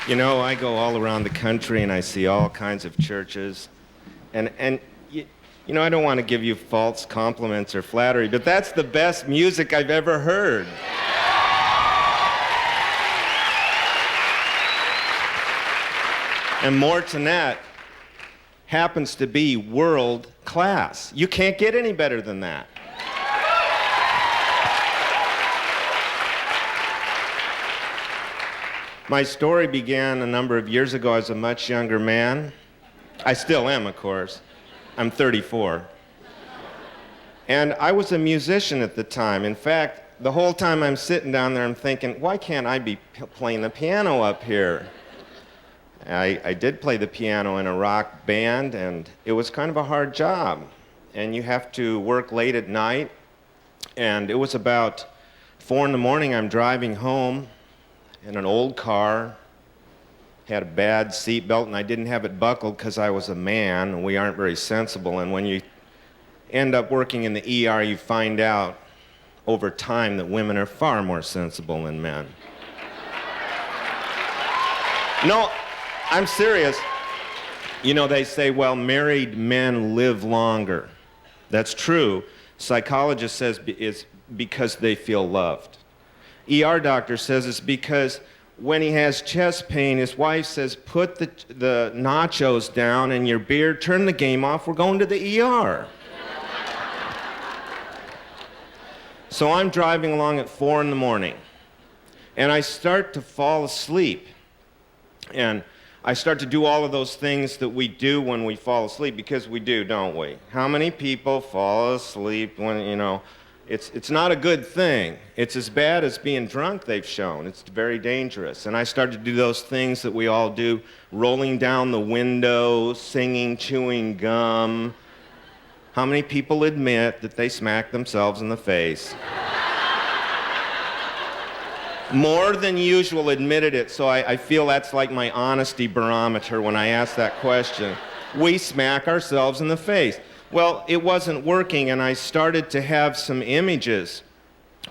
You know, I go all around the country and I see all kinds of churches. And you know, I don't want to give you false compliments or flattery, but that's the best music I've ever heard. And more than that, happens to be world class. You can't get any better than that. My story began a number of years ago as a much younger man. I still am, of course. I'm 34. And I was a musician at the time. In fact, the whole time I'm sitting down there, I'm thinking, why can't I be playing the piano up here? I did play the piano in a rock band, and it was kind of a hard job. And you have to work late at night. And it was about 4 in the morning, I'm driving home in an old car, had a bad seatbelt, and I didn't have it buckled because I was a man, and we aren't very sensible. And when you end up working in the ER, you find out over time that women are far more sensible than men. No, I'm serious. You know, they say, well, married men live longer. That's true. Psychologist says it's because they feel loved. ER doctor says it's because when he has chest pain, his wife says, put the nachos down and your beer, turn the game off, we're going to the ER. So I'm driving along at 4 in the morning, and I start to fall asleep. And I start to do all of those things that we do when we fall asleep, because we do, don't we? How many people fall asleep when, you know, it's not a good thing. It's as bad as being drunk, they've shown. It's very dangerous. And I started to do those things that we all do, rolling down the window, singing, chewing gum. How many people admit that they smack themselves in the face? More than usual admitted it, so I feel that's like my honesty barometer when I ask that question. We smack ourselves in the face. Well, it wasn't working, and I started to have some images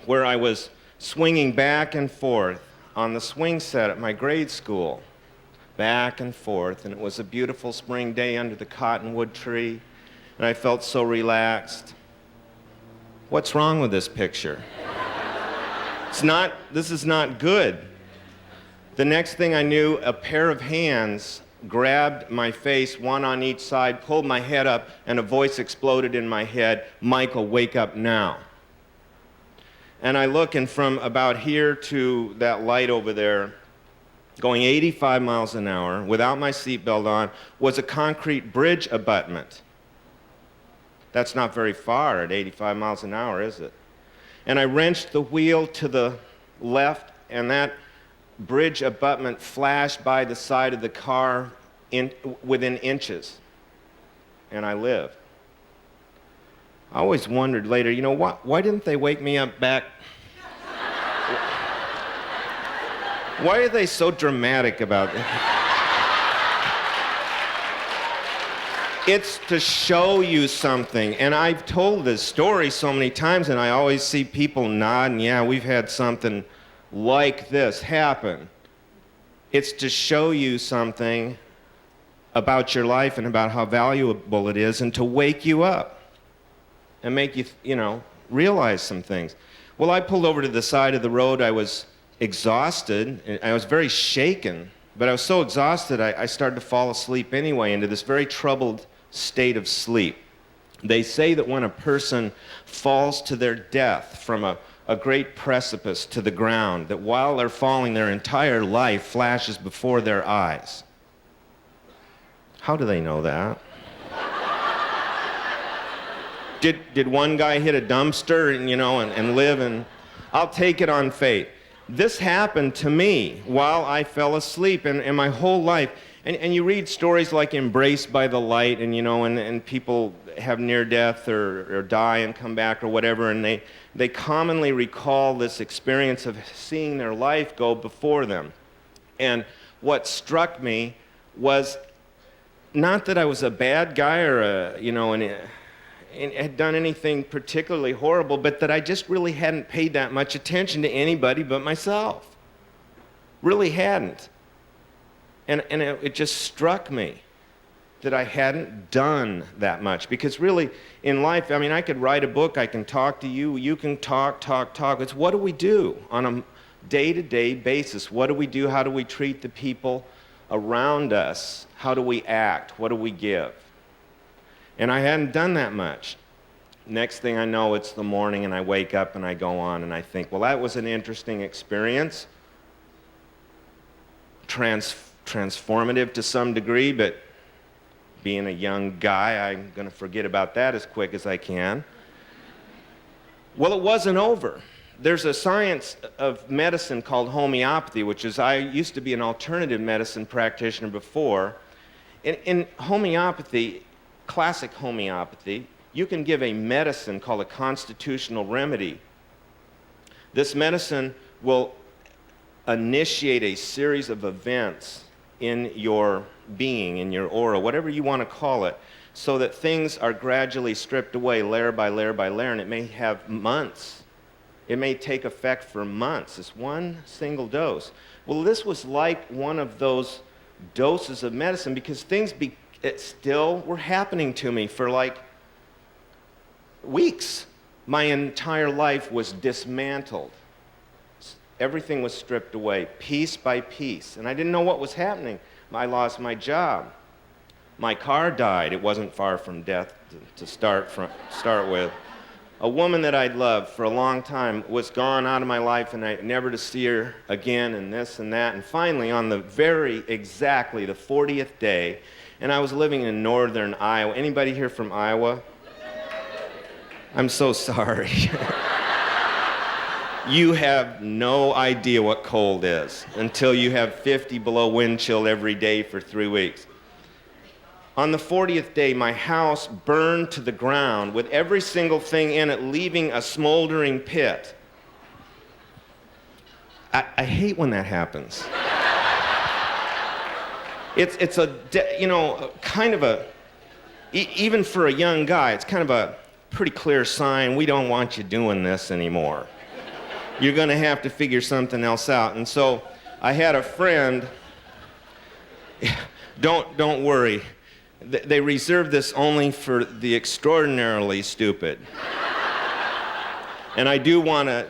where I was swinging back and forth on the swing set at my grade school, back and forth, and it was a beautiful spring day under the cottonwood tree, and I felt so relaxed. What's wrong with this picture? This is not good. The next thing I knew, a pair of hands grabbed my face, one on each side, pulled my head up, and a voice exploded in my head, Michael, wake up now. And I look, and from about here to that light over there, going 85 miles an hour, without my seatbelt on, was a concrete bridge abutment. That's not very far at 85 miles an hour, is it? And I wrenched the wheel to the left, and that bridge abutment flashed by the side of the car within inches, and I lived. I always wondered later, you know, why didn't they wake me up back? Why are they so dramatic about it? It's to show you something, and I've told this story so many times, and I always see people nodding, yeah, we've had something like this happen. It's to show you something about your life and about how valuable it is, and to wake you up and make you, you know, realize some things. Well, I pulled over to the side of the road. I was exhausted, and I was very shaken, but I was so exhausted I started to fall asleep anyway, into this very troubled state of sleep. They say that when a person falls to their death from a great precipice to the ground, that while they're falling, their entire life flashes before their eyes. How do they know that? Did one guy hit a dumpster and, you know, and live? And I'll take it on faith. This happened to me while I fell asleep, and my whole life. And you read stories like Embraced by the Light, and, you know, and people have near death or die and come back or whatever, and they commonly recall this experience of seeing their life go before them. And what struck me was not that I was a bad guy or and had done anything particularly horrible, but that I just really hadn't paid that much attention to anybody but myself. Really hadn't. And it just struck me that I hadn't done that much. Because really, in life, I mean, I could write a book, I can talk to you, you can talk. It's what do we do on a day-to-day basis? What do we do? How do we treat the people around us? How do we act? What do we give? And I hadn't done that much. Next thing I know, it's the morning, and I wake up and I go on and I think, well, that was an interesting experience. Transformative to some degree, but being a young guy, I'm going to forget about that as quick as I can. Well, it wasn't over. There's a science of medicine called homeopathy, which is, I used to be an alternative medicine practitioner before. In homeopathy, classic homeopathy, you can give a medicine called a constitutional remedy. This medicine will initiate a series of events in your being, in your aura, whatever you want to call it, so that things are gradually stripped away layer by layer by layer, and it may have months. It may take effect for months. It's one single dose. Well, this was like one of those doses of medicine, because things still were happening to me for like weeks. My entire life was dismantled. Everything was stripped away, piece by piece. And I didn't know what was happening. I lost my job. My car died. It wasn't far from death to start with. A woman that I'd loved for a long time was gone out of my life, and I never to see her again, and this and that. And finally, on exactly the 40th day, and I was living in northern Iowa. Anybody here from Iowa? I'm so sorry. You have no idea what cold is until you have 50 below wind chill every day for 3 weeks. On the 40th day, my house burned to the ground with every single thing in it leaving a smoldering pit. I hate when that happens. It's kind of a, even for a young guy, it's kind of a pretty clear sign, we don't want you doing this anymore. You're going to have to figure something else out. And so I had a friend, don't worry, they reserve this only for the extraordinarily stupid. And I do want to,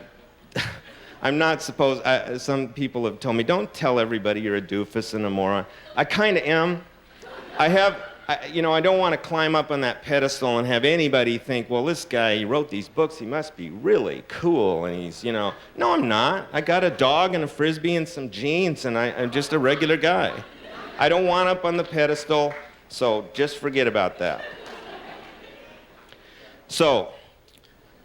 I'm not supposed, some people have told me, don't tell everybody you're a doofus and a moron. I kind of am. I don't want to climb up on that pedestal and have anybody think, well, this guy, he wrote these books, he must be really cool, and he's, no, I'm not. I got a dog and a Frisbee and some jeans, and I'm just a regular guy. I don't want up on the pedestal, so just forget about that. So,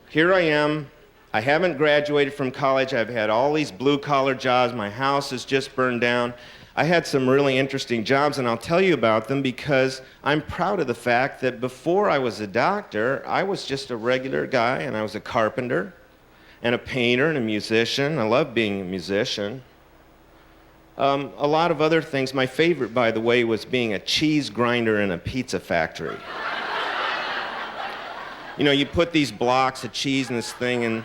here I am. I haven't graduated from college. I've had all these blue-collar jobs. My house is just burned down. I had some really interesting jobs, and I'll tell you about them because I'm proud of the fact that before I was a doctor, I was just a regular guy, and I was a carpenter and a painter and a musician. I love being a musician. A lot of other things. My favorite, by the way, was being a cheese grinder in a pizza factory. You put these blocks of cheese in this thing and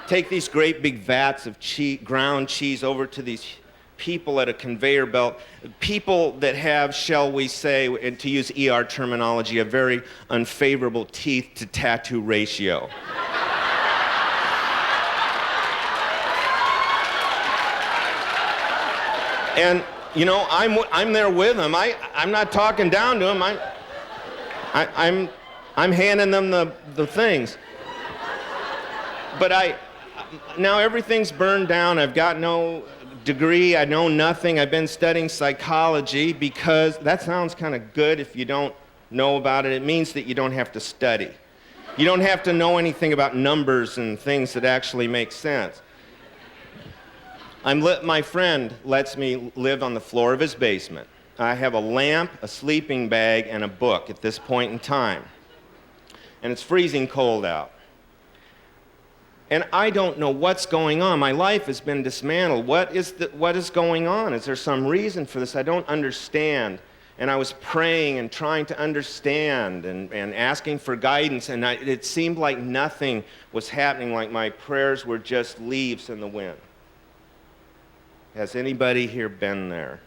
take these great big vats of ground cheese over to these people at a conveyor belt, people that have, shall we say, and to use ER terminology, a very unfavorable teeth to tattoo ratio. And, I'm there with them. I'm not talking down to them. I'm handing them the things. But now everything's burned down. I've got no degree, I know nothing. I've been studying psychology because that sounds kind of good if you don't know about it. It means that you don't have to study. You don't have to know anything about numbers and things that actually make sense. My friend lets me live on the floor of his basement. I have a lamp, a sleeping bag, and a book at this point in time. And it's freezing cold out. And I don't know what's going on. My life has been dismantled. What is going on? Is there some reason for this? I don't understand. And I was praying and trying to understand and asking for guidance, and it seemed like nothing was happening, like my prayers were just leaves in the wind. Has anybody here been there?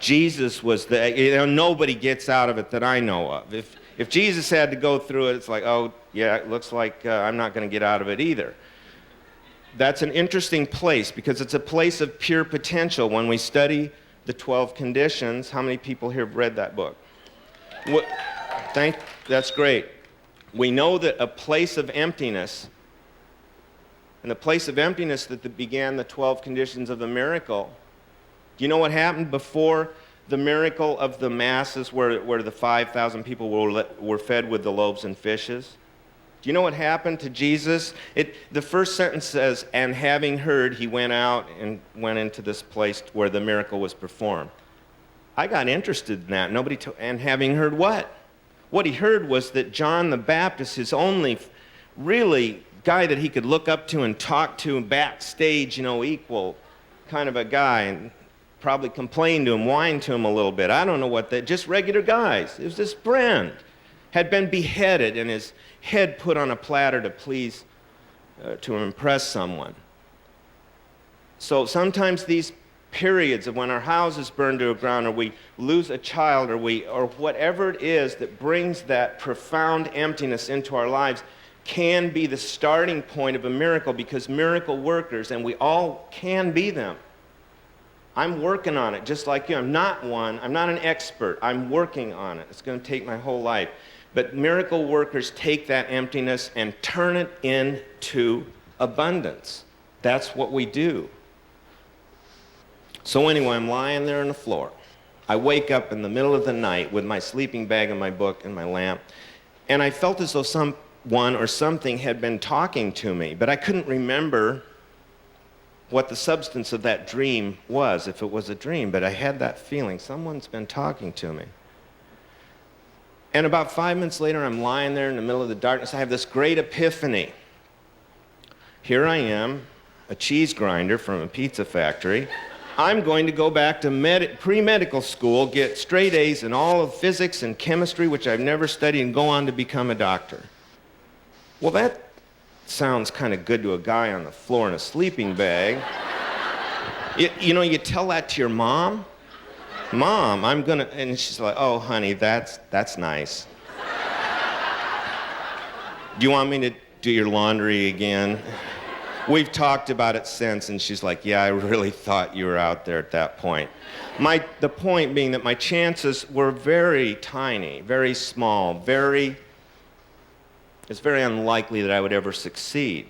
Jesus was nobody gets out of it that I know of. If Jesus had to go through it, it's like, oh, yeah, it looks like I'm not going to get out of it either. That's an interesting place because it's a place of pure potential. When we study the 12 conditions, how many people here have read that book? That's great. We know that a place of emptiness, and the place of emptiness that began the 12 conditions of the miracle. Do you know what happened before the miracle of the masses where the 5,000 people were fed with the loaves and fishes? Do you know what happened to Jesus? The first sentence says, and having heard, he went out and went into this place where the miracle was performed. I got interested in that. And having heard what? What he heard was that John the Baptist, his only really guy that he could look up to and talk to backstage, equal kind of a guy, and probably complained to him, whined to him a little bit. I don't know just regular guys. It was his friend. Had been beheaded and his head put on a platter to impress someone. So sometimes these periods of when our houses burn to the ground, or we lose a child, or whatever it is that brings that profound emptiness into our lives, can be the starting point of a miracle, because miracle workers, and we all can be them. I'm working on it just like you. I'm not an expert. I'm working on it. It's going to take my whole life. But miracle workers take that emptiness and turn it into abundance. That's what we do. So anyway, I'm lying there on the floor. I wake up in the middle of the night with my sleeping bag and my book and my lamp, and I felt as though someone or something had been talking to me, but I couldn't remember what the substance of that dream was, if it was a dream, but I had that feeling, someone's been talking to me. And about 5 minutes later, I'm lying there in the middle of the darkness. I have this great epiphany. Here I am, a cheese grinder from a pizza factory. I'm going to go back to pre-medical school, get straight A's in all of physics and chemistry, which I've never studied, and go on to become a doctor. Well, that sounds kind of good to a guy on the floor in a sleeping bag. You tell that to your mom? Mom, and she's like, oh, honey, that's nice. Do you want me to do your laundry again? We've talked about it since, and she's like, yeah, I really thought you were out there at that point. The point being that my chances were very tiny, very small, it's very unlikely that I would ever succeed.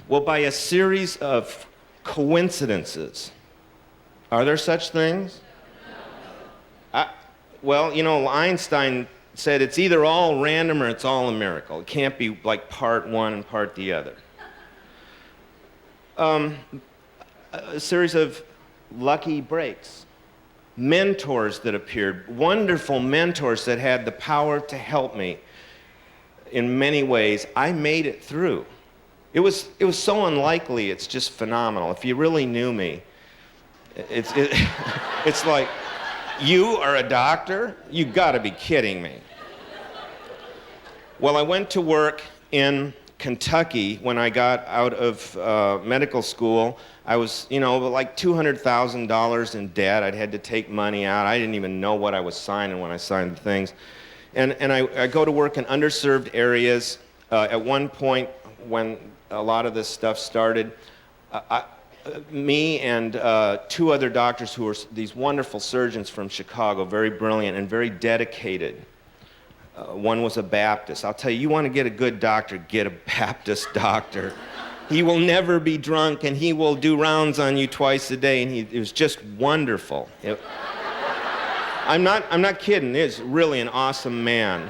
Well, by a series of coincidences, are there such things? Einstein said it's either all random or it's all a miracle. It can't be like part one and part the other. A series of lucky breaks. Mentors that appeared, wonderful mentors that had the power to help me in many ways. I made it through. It was so unlikely, it's just phenomenal. If you really knew me, it's like, you are a doctor? You gotta be kidding me. Well, I went to work in Kentucky when I got out of medical school. I was, like $200,000 in debt. I'd had to take money out. I didn't even know what I was signing when I signed the things. And I go to work in underserved areas. At one point, when a lot of this stuff started, me and two other doctors who were these wonderful surgeons from Chicago, very brilliant and very dedicated. One was a Baptist. I'll tell you, you want to get a good doctor, get a Baptist doctor. He will never be drunk, and he will do rounds on you twice a day, and it was just wonderful. I'm not kidding. He's really an awesome man.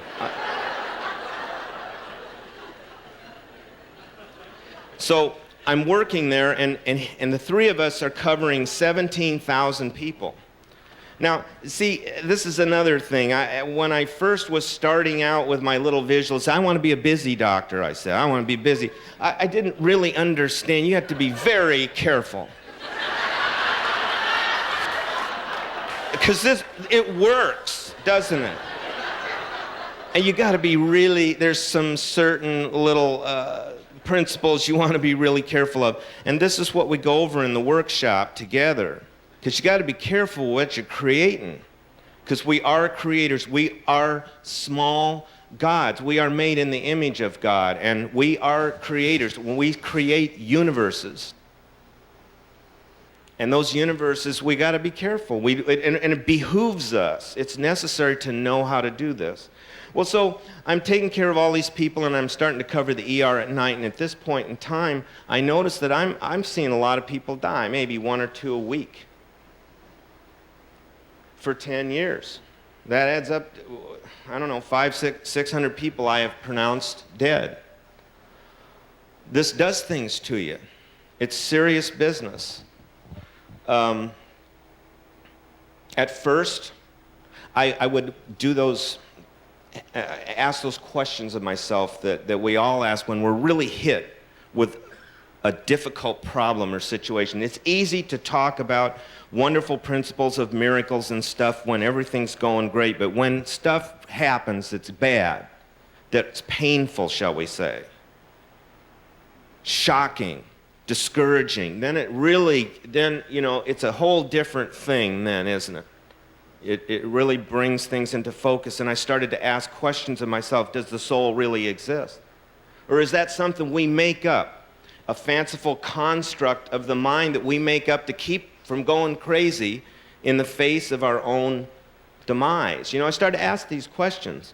So I'm working there, and the three of us are covering 17,000 people. Now, see, this is another thing. When I first was starting out with my little visuals, I want to be a busy doctor, I said. I want to be busy. I didn't really understand. You have to be very careful. Because it works, doesn't it? And you got to be really, there's some certain little principles you want to be really careful of. And this is what we go over in the workshop together. Because you got to be careful what you're creating. Because we are creators. We are small gods. We are made in the image of God. And we are creators. When we create universes. And those universes, we got to be careful. And it behooves us. It's necessary to know how to do this. Well, so I'm taking care of all these people, and I'm starting to cover the ER at night. And at this point in time, I notice that I'm seeing a lot of people die, maybe 1 or 2 a week, for 10 years. That adds up to, I don't know, 600 people I have pronounced dead. This does things to you. It's serious business. At first, I would do those, ask those questions of myself that we all ask when we're really hit with a difficult problem or situation. It's easy to talk about wonderful principles of miracles and stuff when everything's going great, but when stuff happens that's bad, that's painful, shall we say, shocking, discouraging, then it's a whole different thing then, isn't it? It really brings things into focus, and I started to ask questions of myself. Does the soul really exist? Or is that something we make up, a fanciful construct of the mind that we make up to keep from going crazy in the face of our own demise? I started to ask these questions.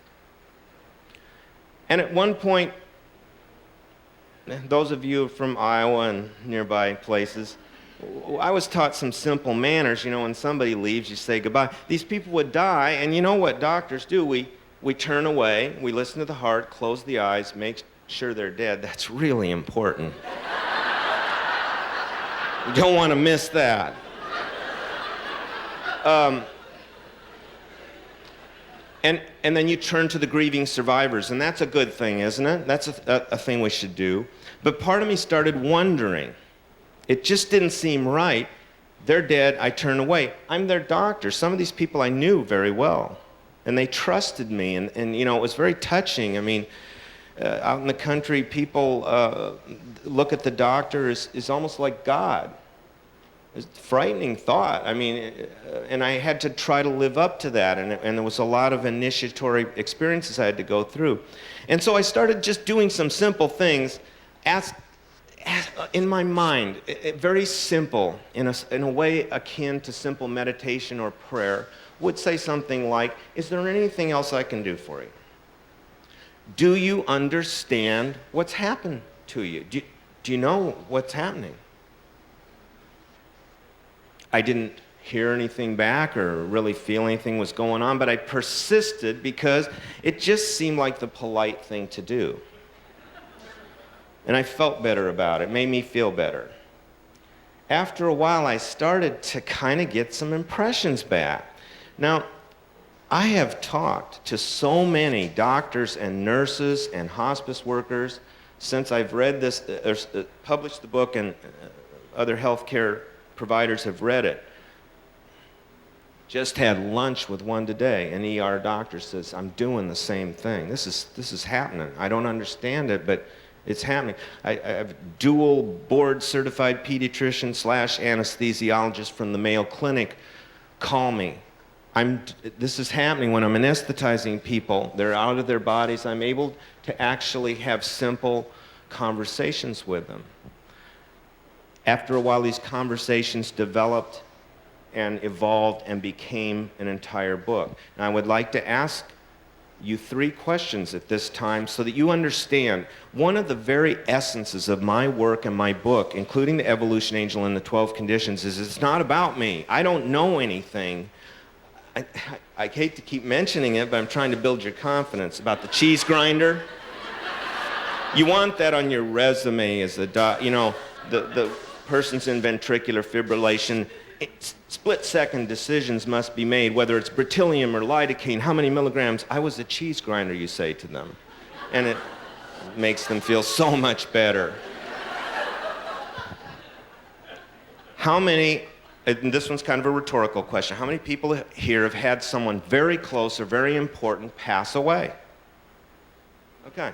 And at one point, those of you from Iowa and nearby places, I was taught some simple manners. When somebody leaves, you say goodbye. These people would die, and you know what doctors do? We turn away, we listen to the heart, close the eyes, make sure they're dead. That's really important. You don't want to miss that. And then you turn to the grieving survivors, and that's a good thing, isn't it? That's a thing we should do. But part of me started wondering. It just didn't seem right. They're dead, I turn away. I'm their doctor. Some of these people I knew very well, and they trusted me, and it was very touching. I mean, out in the country, people look at the doctor as almost like God. It's a frightening thought. I mean, and I had to try to live up to that, and there was a lot of initiatory experiences I had to go through. And so I started just doing some simple things, in my mind, very simple, in a way akin to simple meditation or prayer, would say something like, is there anything else I can do for you? Do you understand what's happened to you? Do you know what's happening? I didn't hear anything back or really feel anything was going on, but I persisted because it just seemed like the polite thing to do. And I felt better about it. It made me feel better. After a while, I started to kind of get some impressions back. Now, I have talked to so many doctors and nurses and hospice workers since I've read this, published the book, and other healthcare providers have read it. Just had lunch with one today. An ER doctor says, I'm doing the same thing. This is happening. I don't understand it, but it's happening. I have dual board certified pediatrician / anesthesiologist from the Mayo Clinic call me. This is happening when I'm anesthetizing people. They're out of their bodies. I'm able to actually have simple conversations with them. After a while, these conversations developed and evolved and became an entire book. And I would like to ask you 3 questions at this time so that you understand one of the very essences of my work and my book, including the Evolution Angel and the 12 Conditions, is it's not about me. I don't know anything. I hate to keep mentioning it, but I'm trying to build your confidence about the cheese grinder. You want that on your resume as a the person's in ventricular fibrillation. Split-second decisions must be made, whether it's beryllium or lidocaine, how many milligrams. I was a cheese grinder, you say to them. And it makes them feel so much better. How many, and this one's kind of a rhetorical question, how many people here have had someone very close or very important pass away? Okay.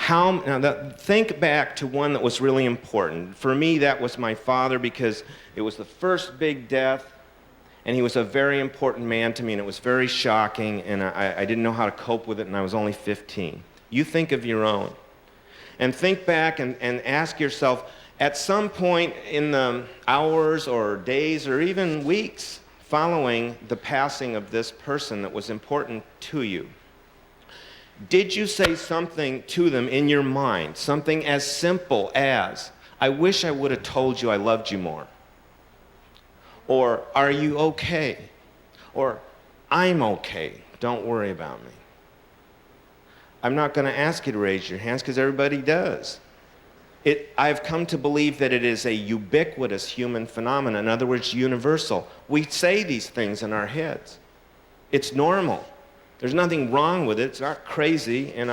Think back to one that was really important. For me, that was my father, because it was the first big death, and he was a very important man to me, and it was very shocking, and I didn't know how to cope with it, and I was only 15. You think of your own. And think back and ask yourself, at some point in the hours or days or even weeks following the passing of this person that was important to you, did you say something to them in your mind, something as simple as, I wish I would have told you I loved you more? Or, are you okay? Or, I'm okay, don't worry about me. I'm not going to ask you to raise your hands because everybody does. I've come to believe that it is a ubiquitous human phenomenon, in other words, universal. We say these things in our heads. It's normal. There's nothing wrong with it. It's not crazy. And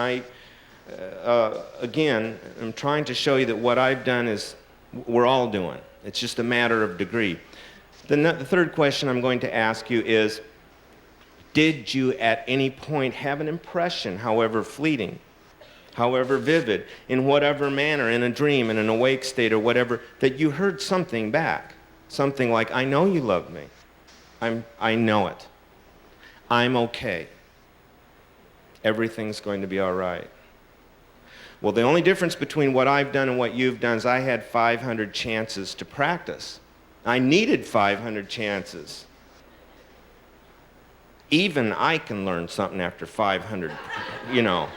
again, I'm trying to show you that what I've done is we're all doing. It's just a matter of degree. The third question I'm going to ask you is, did you at any point have an impression, however fleeting, however vivid, in whatever manner, in a dream, in an awake state or whatever, that you heard something back? Something like, I know you love me. I know it. I'm okay. Everything's going to be all right. Well, the only difference between what I've done and what you've done is I had 500 chances to practice. I needed 500 chances. Even I can learn something after 500, you know.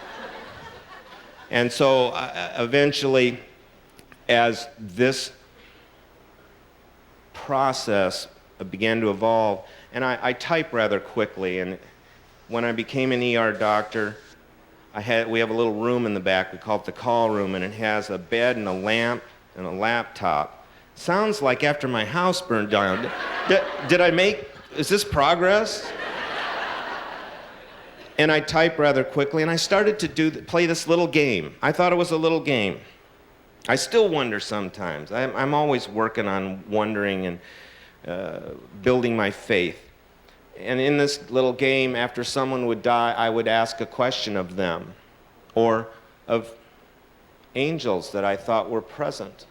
And so eventually, as this process began to evolve, and I type rather quickly, and when I became an ER doctor, we have a little room in the back, we call it the call room, and it has a bed and a lamp and a laptop. Sounds like after my house burned down. Is this progress? And I type rather quickly, and I started to play this little game. I thought it was a little game. I still wonder sometimes. I'm always working on wondering and building my faith. And in this little game, after someone would die, I would ask a question of them, or of angels that I thought were present.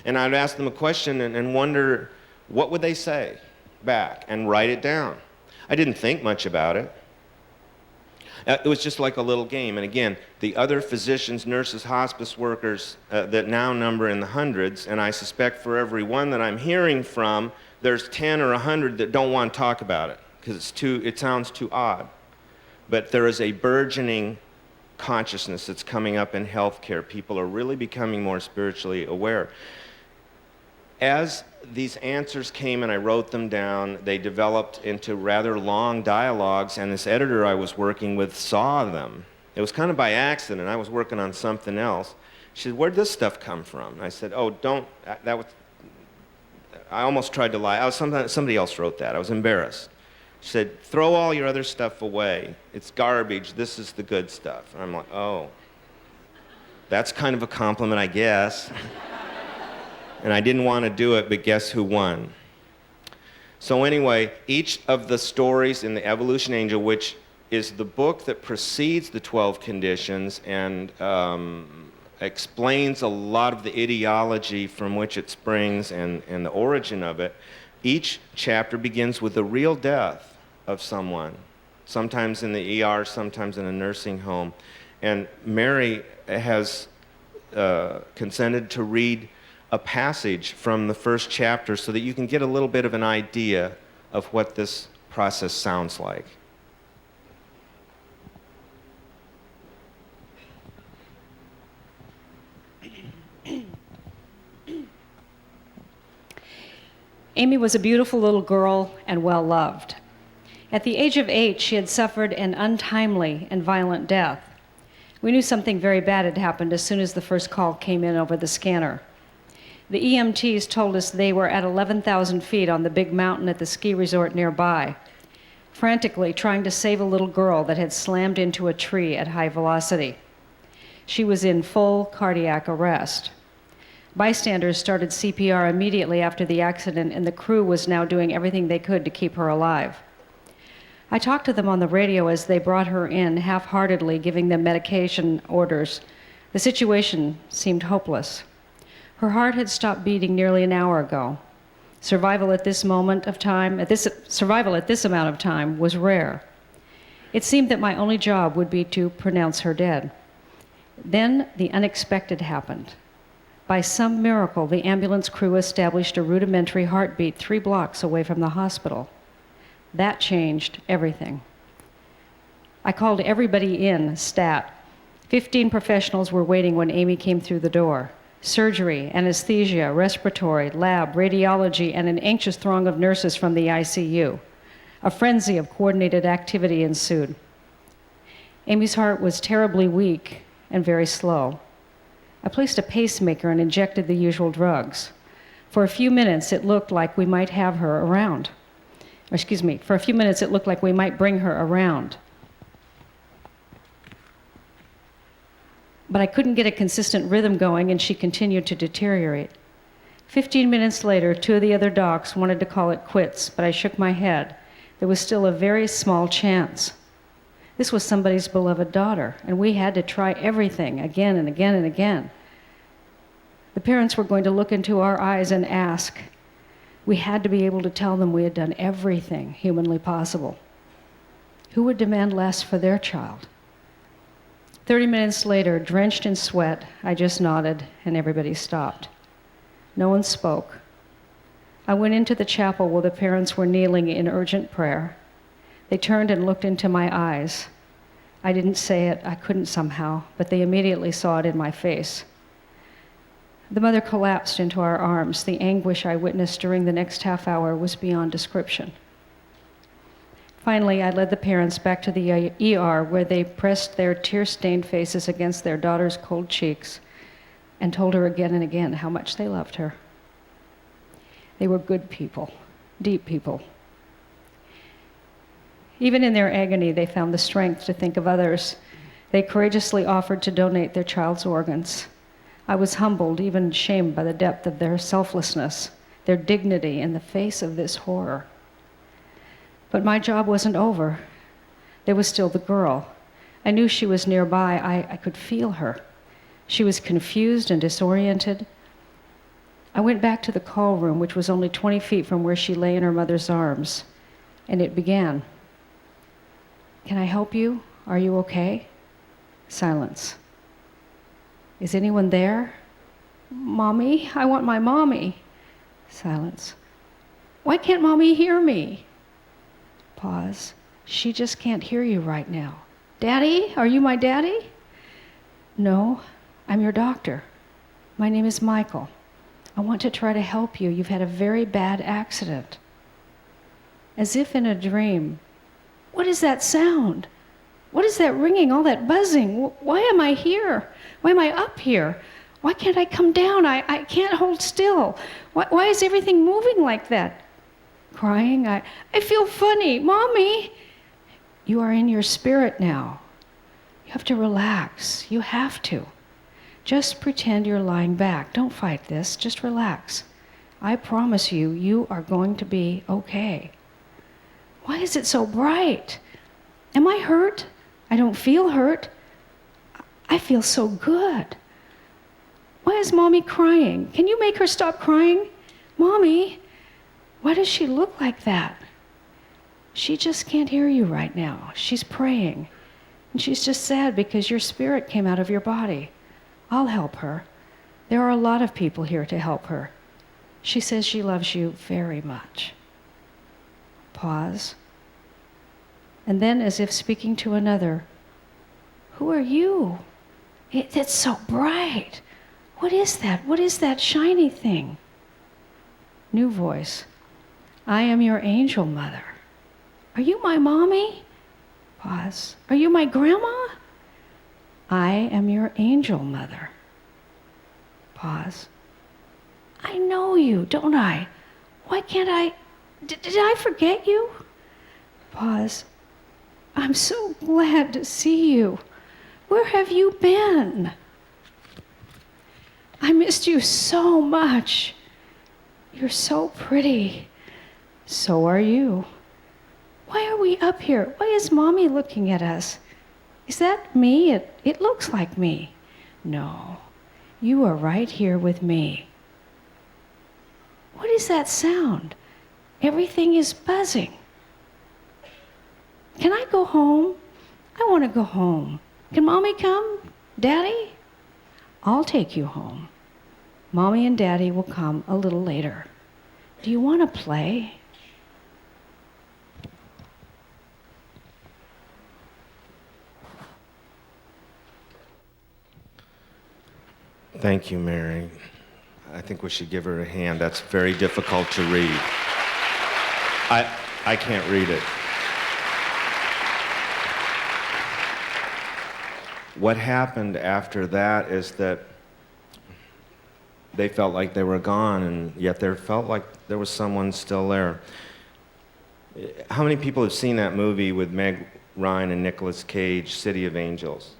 And I'd ask them a question and wonder, what would they say back, and write it down. I didn't think much about it. It was just like a little game. And again, the other physicians, nurses, hospice workers that now number in the hundreds, and I suspect for every one that I'm hearing from, there's 10 or 100 that don't want to talk about it because it sounds too odd. But there is a burgeoning consciousness that's coming up in healthcare. People are really becoming more spiritually aware. As these answers came and I wrote them down, they developed into rather long dialogues, and this editor I was working with saw them. It was kind of by accident. I was working on something else. She said, where'd this stuff come from? And I said, oh, I almost tried to lie. Somebody else wrote that. I was embarrassed. She said, throw all your other stuff away. It's garbage. This is the good stuff. And I'm like, oh, that's kind of a compliment, I guess. And I didn't want to do it, but guess who won? So anyway, each of the stories in the Evolution Angel, which is the book that precedes the 12 conditions and explains a lot of the ideology from which it springs and the origin of it, each chapter begins with the real death of someone, sometimes in the ER, sometimes in a nursing home. And Mary has consented to read a passage from the first chapter so that you can get a little bit of an idea of what this process sounds like. Amy was a beautiful little girl and well loved. At the age of 8, she had suffered an untimely and violent death. We knew something very bad had happened as soon as the first call came in over the scanner. The EMTs told us they were at 11,000 feet on the big mountain at the ski resort nearby, frantically trying to save a little girl that had slammed into a tree at high velocity. She was in full cardiac arrest. Bystanders started CPR immediately after the accident, and the crew was now doing everything they could to keep her alive. I talked to them on the radio as they brought her in, half-heartedly giving them medication orders. The situation seemed hopeless. Her heart had stopped beating nearly an hour ago. Survival at this amount of time was rare. It seemed that my only job would be to pronounce her dead. Then the unexpected happened. By some miracle, the ambulance crew established a rudimentary heartbeat 3 blocks away from the hospital. That changed everything. I called everybody in, stat. 15 professionals were waiting when Amy came through the door. Surgery, anesthesia, respiratory, lab, radiology, and an anxious throng of nurses from the ICU. A frenzy of coordinated activity ensued. Amy's heart was terribly weak and very slow. I placed a pacemaker and injected the usual drugs. For a few minutes, it looked like we might have her around. For a few minutes, it looked like we might bring her around. But I couldn't get a consistent rhythm going, and she continued to deteriorate. 15 minutes later, 2 of the other docs wanted to call it quits, but I shook my head. There was still a very small chance. This was somebody's beloved daughter, and we had to try everything again and again and again. The parents were going to look into our eyes and ask. We had to be able to tell them we had done everything humanly possible. Who would demand less for their child? 30 minutes later, drenched in sweat, I just nodded, and everybody stopped. No one spoke. I went into the chapel where the parents were kneeling in urgent prayer. They turned and looked into my eyes. I didn't say it, I couldn't somehow, but they immediately saw it in my face. The mother collapsed into our arms. The anguish I witnessed during the next half hour was beyond description. Finally, I led the parents back to the ER, where they pressed their tear-stained faces against their daughter's cold cheeks and told her again and again how much they loved her. They were good people, deep people. Even in their agony, they found the strength to think of others. They courageously offered to donate their child's organs. I was humbled, even shamed by the depth of their selflessness, their dignity in the face of this horror. But my job wasn't over. There was still the girl. I knew she was nearby. I could feel her. She was confused and disoriented. I went back to the call room, which was only 20 feet from where she lay in her mother's arms, and it began. Can I help you? Are you okay? Silence. Is anyone there? Mommy, I want my mommy. Silence. Why can't mommy hear me? Pause. She just can't hear you right now. Daddy, are you my daddy? No, I'm your doctor. My name is Michael. I want to try to help you. You've had a very bad accident. As if in a dream. What is that sound? What is that ringing, all that buzzing? Why am I here? Why am I up here? Why can't I come down? I can't hold still. Why is everything moving like that? Crying, I feel funny. Mommy! You are in your spirit now. You have to relax. You have to. Just pretend you're lying back. Don't fight this. Just relax. I promise you, you are going to be okay. Why is it so bright? Am I hurt? I don't feel hurt. I feel so good. Why is Mommy crying? Can you make her stop crying? Mommy, why does she look like that? She just can't hear you right now. She's praying. And she's just sad because your spirit came out of your body. I'll help her. There are a lot of people here to help her. She says she loves you very much. Pause. And then, as if speaking to another, who are you? It's so bright. What is that? What is that shiny thing? New voice. I am your angel mother. Are you my mommy? Pause. Are you my grandma? I am your angel mother. Pause. I know you, don't I? Why can't I? Did I forget you? Pause. I'm so glad to see you. Where have you been? I missed you so much. You're so pretty. So are you. Why are we up here? Why is Mommy looking at us? Is that me? It looks like me. No, you are right here with me. What is that sound? Everything is buzzing. Can I go home? I want to go home. Can Mommy come? Daddy? I'll take you home. Mommy and Daddy will come a little later. Do you want to play? Thank you, Mary. I think we should give her a hand. That's very difficult to read. I can't read it. What happened after that is that they felt like they were gone, and yet they felt like there was someone still there. How many people have seen that movie with Meg Ryan and Nicolas Cage, City of Angels?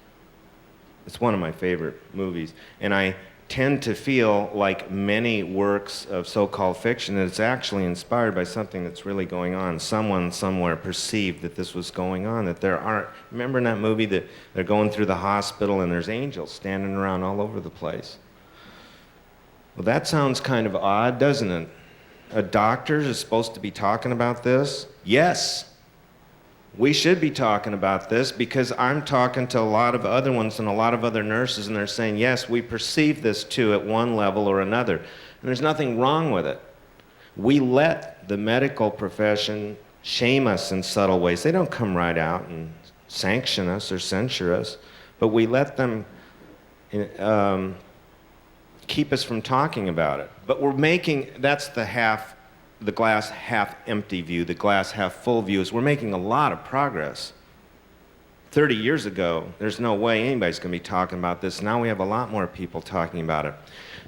It's one of my favorite movies, and I tend to feel like many works of so-called fiction that it's actually inspired by something that's really going on. Someone somewhere perceived that this was going on, that there aren't... Remember in that movie that they're going through the hospital and there's angels standing around all over the place? Well, that sounds kind of odd, doesn't it? A doctor is supposed to be talking about this? Yes. We should be talking about this because I'm talking to a lot of other ones and a lot of other nurses, and they're saying, yes, we perceive this too at one level or another. And there's nothing wrong with it. We let the medical profession shame us in subtle ways. They don't come right out and sanction us or censure us, but we let them keep us from talking about it. But we're making, that's the glass half empty view, the glass half full view, is we're making a lot of progress. 30 years ago, there's no way anybody's going to be talking about this. Now we have a lot more people talking about it.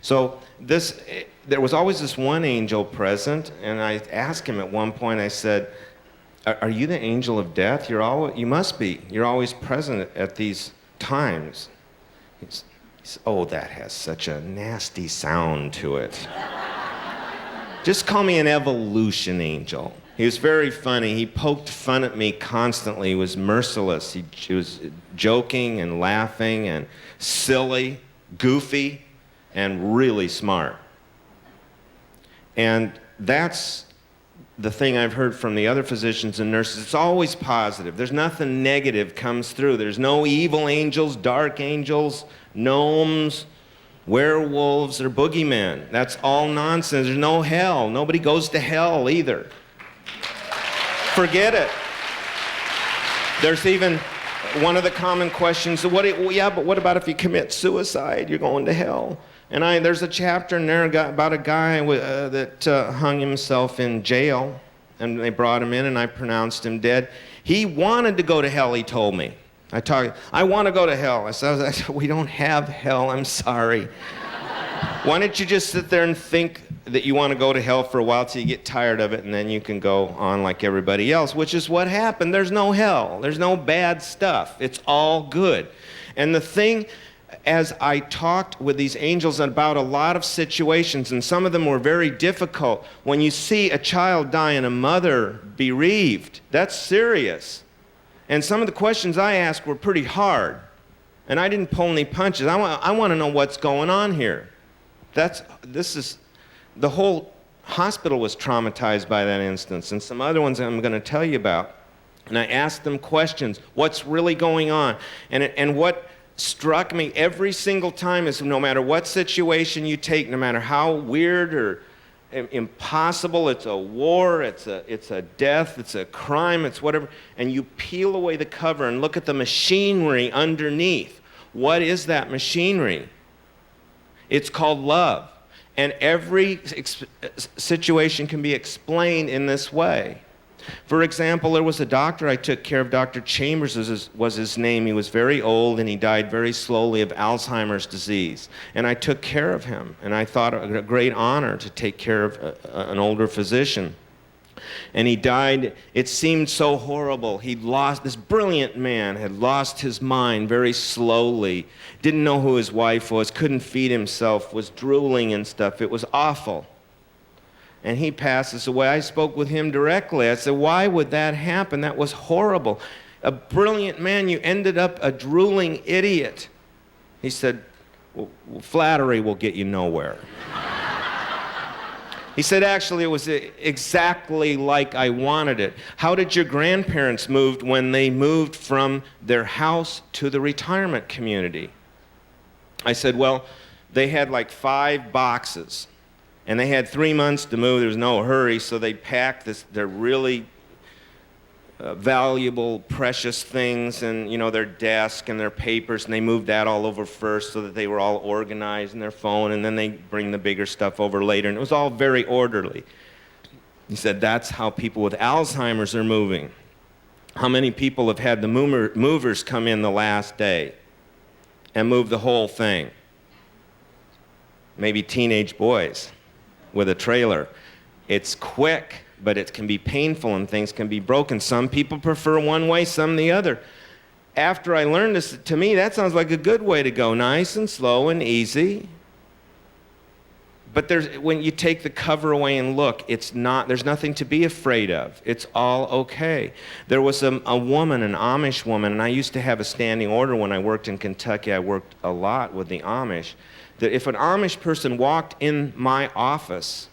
So there was always this one angel present, and I asked him at one point, I said, are you the angel of death? You must be. You're always present at these times. He said, oh, that has such a nasty sound to it. Just call me an evolution angel. He was very funny. He poked fun at me constantly. He was merciless. He was joking and laughing and silly, goofy, and really smart. And that's the thing I've heard from the other physicians and nurses. It's always positive. There's nothing negative comes through. There's no evil angels, dark angels, gnomes, werewolves, or boogeymen. That's all nonsense. There's no hell. Nobody goes to hell either. Forget it. There's even one of the common questions, but what about if you commit suicide? You're going to hell. And there's a chapter in there about a guy that hung himself in jail, and they brought him in, and I pronounced him dead. He wanted to go to hell, he told me. I want to go to hell. I said, we don't have hell, I'm sorry. Why don't you just sit there and think that you want to go to hell for a while till you get tired of it, and then you can go on like everybody else, which is what happened. There's no hell. There's no bad stuff. It's all good. And the thing, as I talked with these angels about a lot of situations, and some of them were very difficult, when you see a child die and a mother bereaved, that's serious. And some of the questions I asked were pretty hard. And I didn't pull any punches. I want to know what's going on here. The whole hospital was traumatized by that instance, and some other ones I'm going to tell you about. And I asked them questions. What's really going on? And what struck me every single time is no matter what situation you take, no matter how weird or impossible, it's a war, it's a death, it's a crime, it's whatever, and you peel away the cover and look at the machinery underneath. What is that machinery? It's called love. And every situation can be explained in this way. For example, there was a doctor I took care of, Dr. Chambers was his name. He was very old and he died very slowly of Alzheimer's disease. And I took care of him, and I thought it a great honor to take care of an older physician. And he died, it seemed so horrible. This brilliant man had lost his mind very slowly, didn't know who his wife was, couldn't feed himself, was drooling and stuff. It was awful. and he passes away. I spoke with him directly. I said, why would that happen? That was horrible. A brilliant man, you ended up a drooling idiot. He said, well, flattery will get you nowhere. He said, actually, it was exactly like I wanted it. How did your grandparents move when they moved from their house to the retirement community? I said, well, they had like 5 boxes, and they had 3 months to move. There was no hurry, so they packed their really valuable, precious things, and their desk and their papers, and they moved that all over first so that they were all organized in their phone, and then they bring the bigger stuff over later, and it was all very orderly. He said that's how people with Alzheimer's are moving. How many people have had the movers come in the last day and move the whole thing? Maybe teenage boys with a trailer. It's quick, but it can be painful and things can be broken. Some people prefer one way, some the other. After I learned this, to me, that sounds like a good way to go. Nice and slow and easy. But when you take the cover away and look, there's nothing to be afraid of. It's all okay. There was a woman, an Amish woman, and I used to have a standing order when I worked in Kentucky. I worked a lot with the Amish, that if an Amish person walked in my office,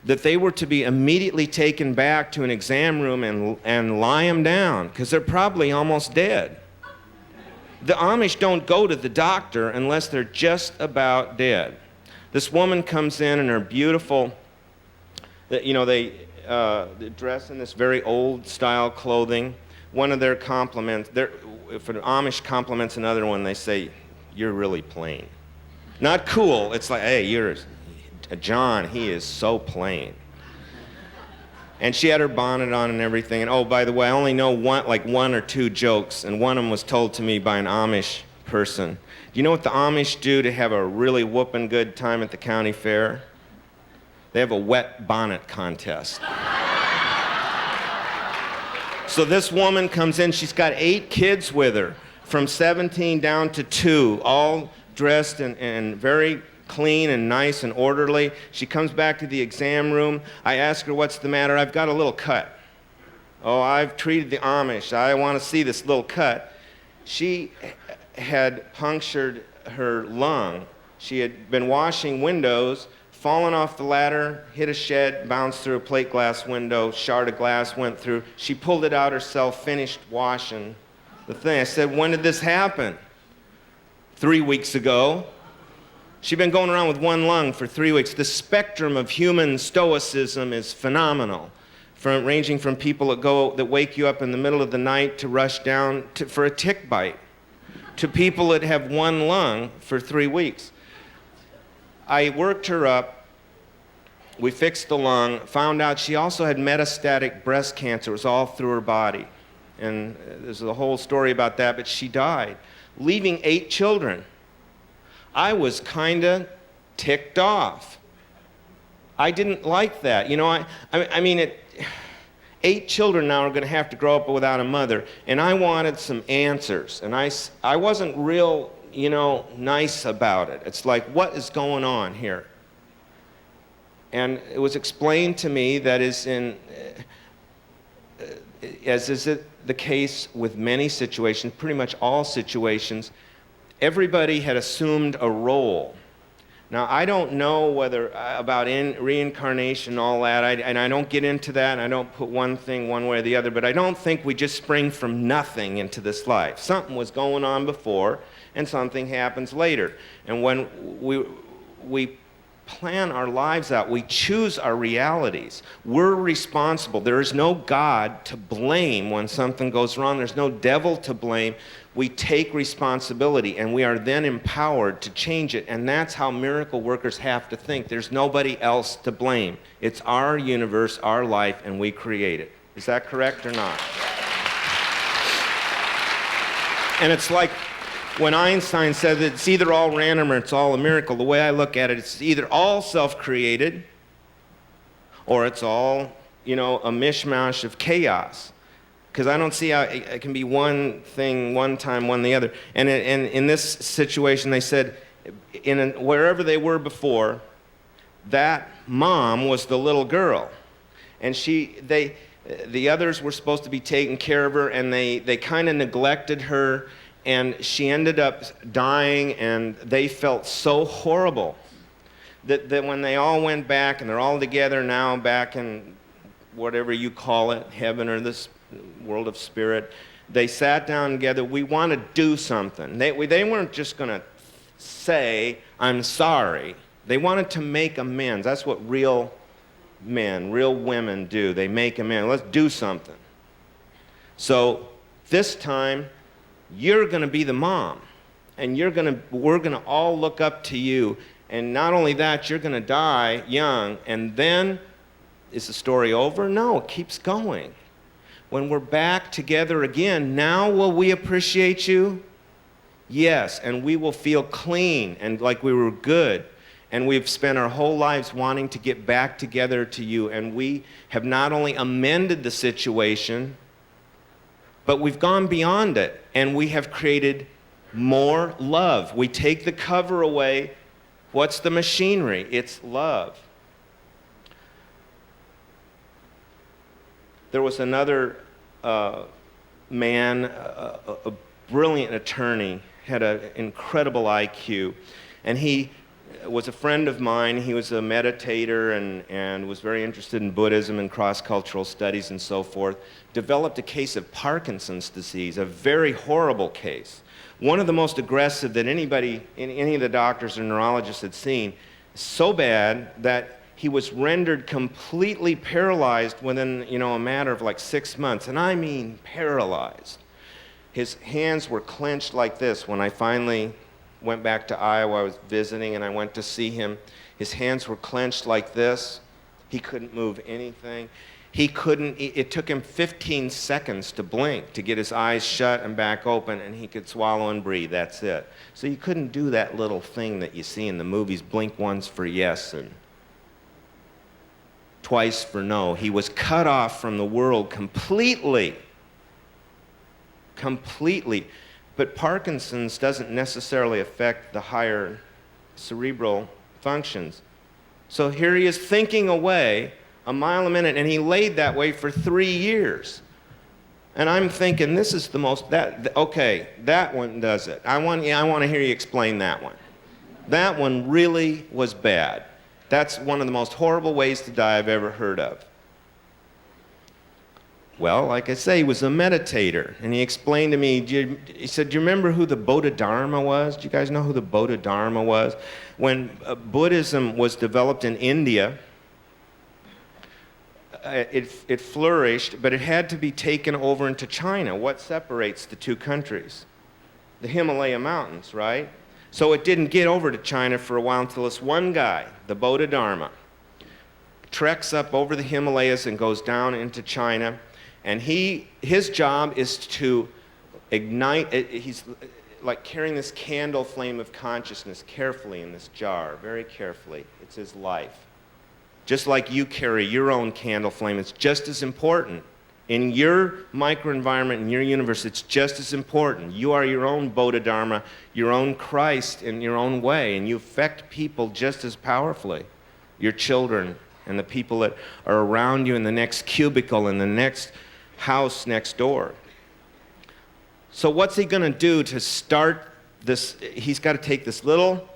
that they were to be immediately taken back to an exam room and lie them down, because they're probably almost dead. The Amish don't go to the doctor unless they're just about dead. This woman comes in her beautiful, they dress in this very old style clothing. One of their compliments, if an Amish compliments another one, they say, "You're really plain." Not cool, it's like, "Hey, you're John, he is so plain." And she had her bonnet on and everything. And oh, by the way, I only know one or 2 jokes, and one of them was told to me by an Amish person. Do you know what the Amish do to have a really whooping good time at the county fair? They have a wet bonnet contest. So this woman comes in, she's got 8 kids with her, from 17 down to 2, all dressed and very clean and nice and orderly. She comes back to the exam room. I ask her, "What's the matter?" "I've got a little cut." "Oh, I've treated the Amish. I want to see this little cut." She had punctured her lung. She had been washing windows, fallen off the ladder, hit a shed, bounced through a plate glass window, shard of glass went through. She pulled it out herself, finished washing the thing. I said, "When did this happen?" 3 weeks ago. She'd been going around with one lung for 3 weeks. The spectrum of human stoicism is phenomenal, ranging from people that wake you up in the middle of the night to rush down for a tick bite, to people that have one lung for 3 weeks. I worked her up. We fixed the lung, found out she also had metastatic breast cancer. It was all through her body. And there's a whole story about that, but she died, leaving 8 children. I was kind of ticked off. I didn't like that. I mean, 8 children now are going to have to grow up without a mother, and I wanted some answers. And I wasn't real, nice about it. It's like, what is going on here? And it was explained to me that as is it the case with many situations, pretty much all situations, everybody had assumed a role. Now, I don't know about reincarnation and all that, and I don't get into that, and I don't put one thing one way or the other, but I don't think we just spring from nothing into this life. Something was going on before, and something happens later. And when we plan our lives out, we choose our realities. We're responsible. There is no God to blame when something goes wrong. There's no devil to blame. We take responsibility, and we are then empowered to change it. And that's how miracle workers have to think. There's nobody else to blame. It's our universe, our life, and we create it. Is that correct or not? And it's like when Einstein said that it's either all random or it's all a miracle. The way I look at it, it's either all self-created or it's all, a mishmash of chaos. Because I don't see how it can be one thing one time, one the other. And in this situation, they said, wherever they were before, that mom was the little girl. And the others were supposed to be taking care of her, and they kind of neglected her, and she ended up dying, and they felt so horrible that when they all went back, and they're all together now back in whatever you call it, heaven or this world of spirit, they sat down together. We want to do something. They weren't just going to say, I'm sorry. They wanted to make amends. That's what real men, real women do. They make amends. Let's do something. So this time, you're going to be the mom, and we're going to all look up to you. And not only that, you're going to die young, and then is the story over? No, it keeps going. When we're back together again, now will we appreciate you? Yes, and we will feel clean and like we were good. And we've spent our whole lives wanting to get back together to you, and we have not only amended the situation, but we've gone beyond it, and we have created more love. We take the cover away. What's the machinery? It's love. There was another man, a brilliant attorney, had an incredible IQ, and he was a friend of mine. He was a meditator and was very interested in Buddhism and cross-cultural studies and so forth. Developed a case of Parkinson's disease, a very horrible case. One of the most aggressive that anybody, any of the doctors or neurologists had seen. So bad that he was rendered completely paralyzed within, a matter of like 6 months. And I mean paralyzed. His hands were clenched like this. When I finally went back to Iowa, I was visiting, and I went to see him. His hands were clenched like this. He couldn't move anything. It took him 15 seconds to blink, to get his eyes shut and back open, and he could swallow and breathe. That's it. So you couldn't do that little thing that you see in the movies, blink once for yes and twice for no. He was cut off from the world completely. Completely. But Parkinson's doesn't necessarily affect the higher cerebral functions. So here he is thinking away a mile a minute, and he laid that way for 3 years. And I'm thinking, this is the most, okay, that one does it. I want to hear you explain that one. That one really was bad. That's one of the most horrible ways to die I've ever heard of. Well, like I say, he was a meditator, and he explained to me, he said, do you remember who the Bodhidharma was? Do you guys know who the Bodhidharma was? When Buddhism was developed in India, it flourished, but it had to be taken over into China. What separates the two countries? The Himalaya mountains, right? So it didn't get over to China for a while until this one guy, the Bodhidharma, treks up over the Himalayas and goes down into China. And his job is to ignite, he's like carrying this candle flame of consciousness carefully in this jar, very carefully. It's his life. Just like you carry your own candle flame, it's just as important. In your microenvironment, in your universe, it's just as important. You are your own Bodhidharma, your own Christ in your own way, and you affect people just as powerfully. Your children and the people that are around you in the next cubicle, in the next house next door. So what's he going to do to start this? He's got to take this little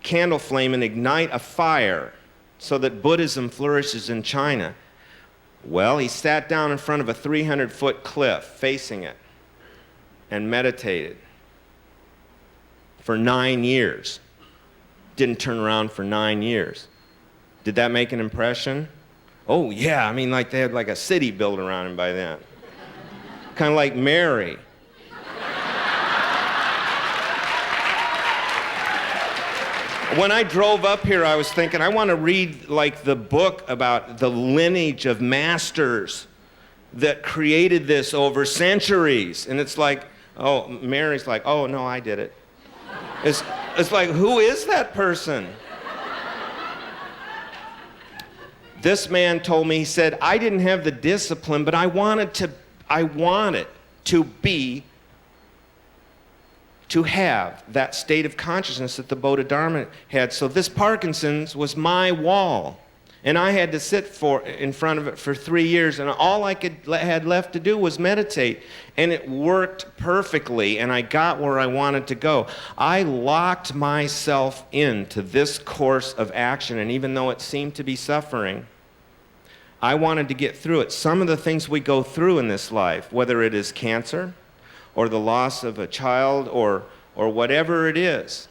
candle flame and ignite a fire so that Buddhism flourishes in China. Well, he sat down in front of a 300-foot cliff facing it and meditated for 9 years. Didn't turn around for 9 years. Did that make an impression? Oh, yeah. I mean, like they had like a city built around him by then. Kind of like Mary. When I drove up here, I was thinking, I want to read like the book about the lineage of masters that created this over centuries. And it's like, oh, Mary's like, oh, no, I did it. It's like, who is that person? This man told me, he said, I didn't have the discipline, but I wanted to be to have that state of consciousness that the Bodhidharma had. So this Parkinson's was my wall. And I had to sit in front of it for 3 years, and all I had left to do was meditate. And it worked perfectly, and I got where I wanted to go. I locked myself into this course of action, and even though it seemed to be suffering, I wanted to get through it. Some of the things we go through in this life, whether it is cancer, or the loss of a child, or whatever it is,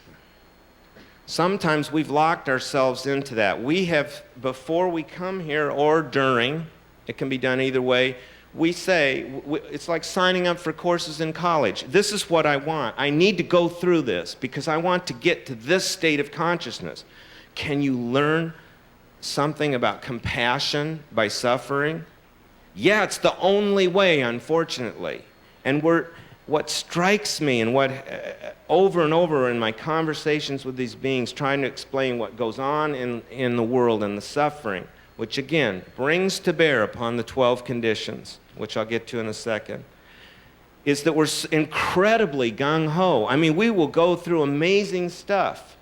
sometimes we've locked ourselves into that. We have, before we come here or during, it can be done either way, we say, it's like signing up for courses in college. This is what I want. I need to go through this because I want to get to this state of consciousness. Can you learn something about compassion by suffering? Yeah, it's the only way, unfortunately. And what strikes me and what over and over in my conversations with these beings, trying to explain what goes on in the world and the suffering, which again brings to bear upon the 12 conditions, which I'll get to in a second, is that we're incredibly gung-ho. I mean, we will go through amazing stuff,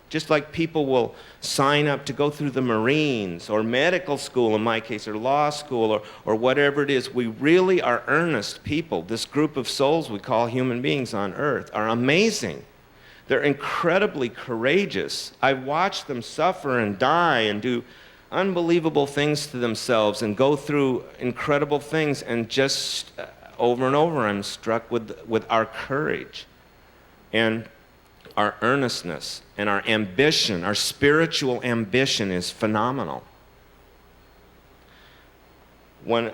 just like people will sign up to go through the Marines or medical school, in my case, or law school, or whatever it is. We really are earnest people. This group of souls we call human beings on earth are amazing. They're incredibly courageous. I watch them suffer and die and do unbelievable things to themselves and go through incredible things, and just over and over I'm struck with our courage and our earnestness and our ambition. Our spiritual ambition is phenomenal. One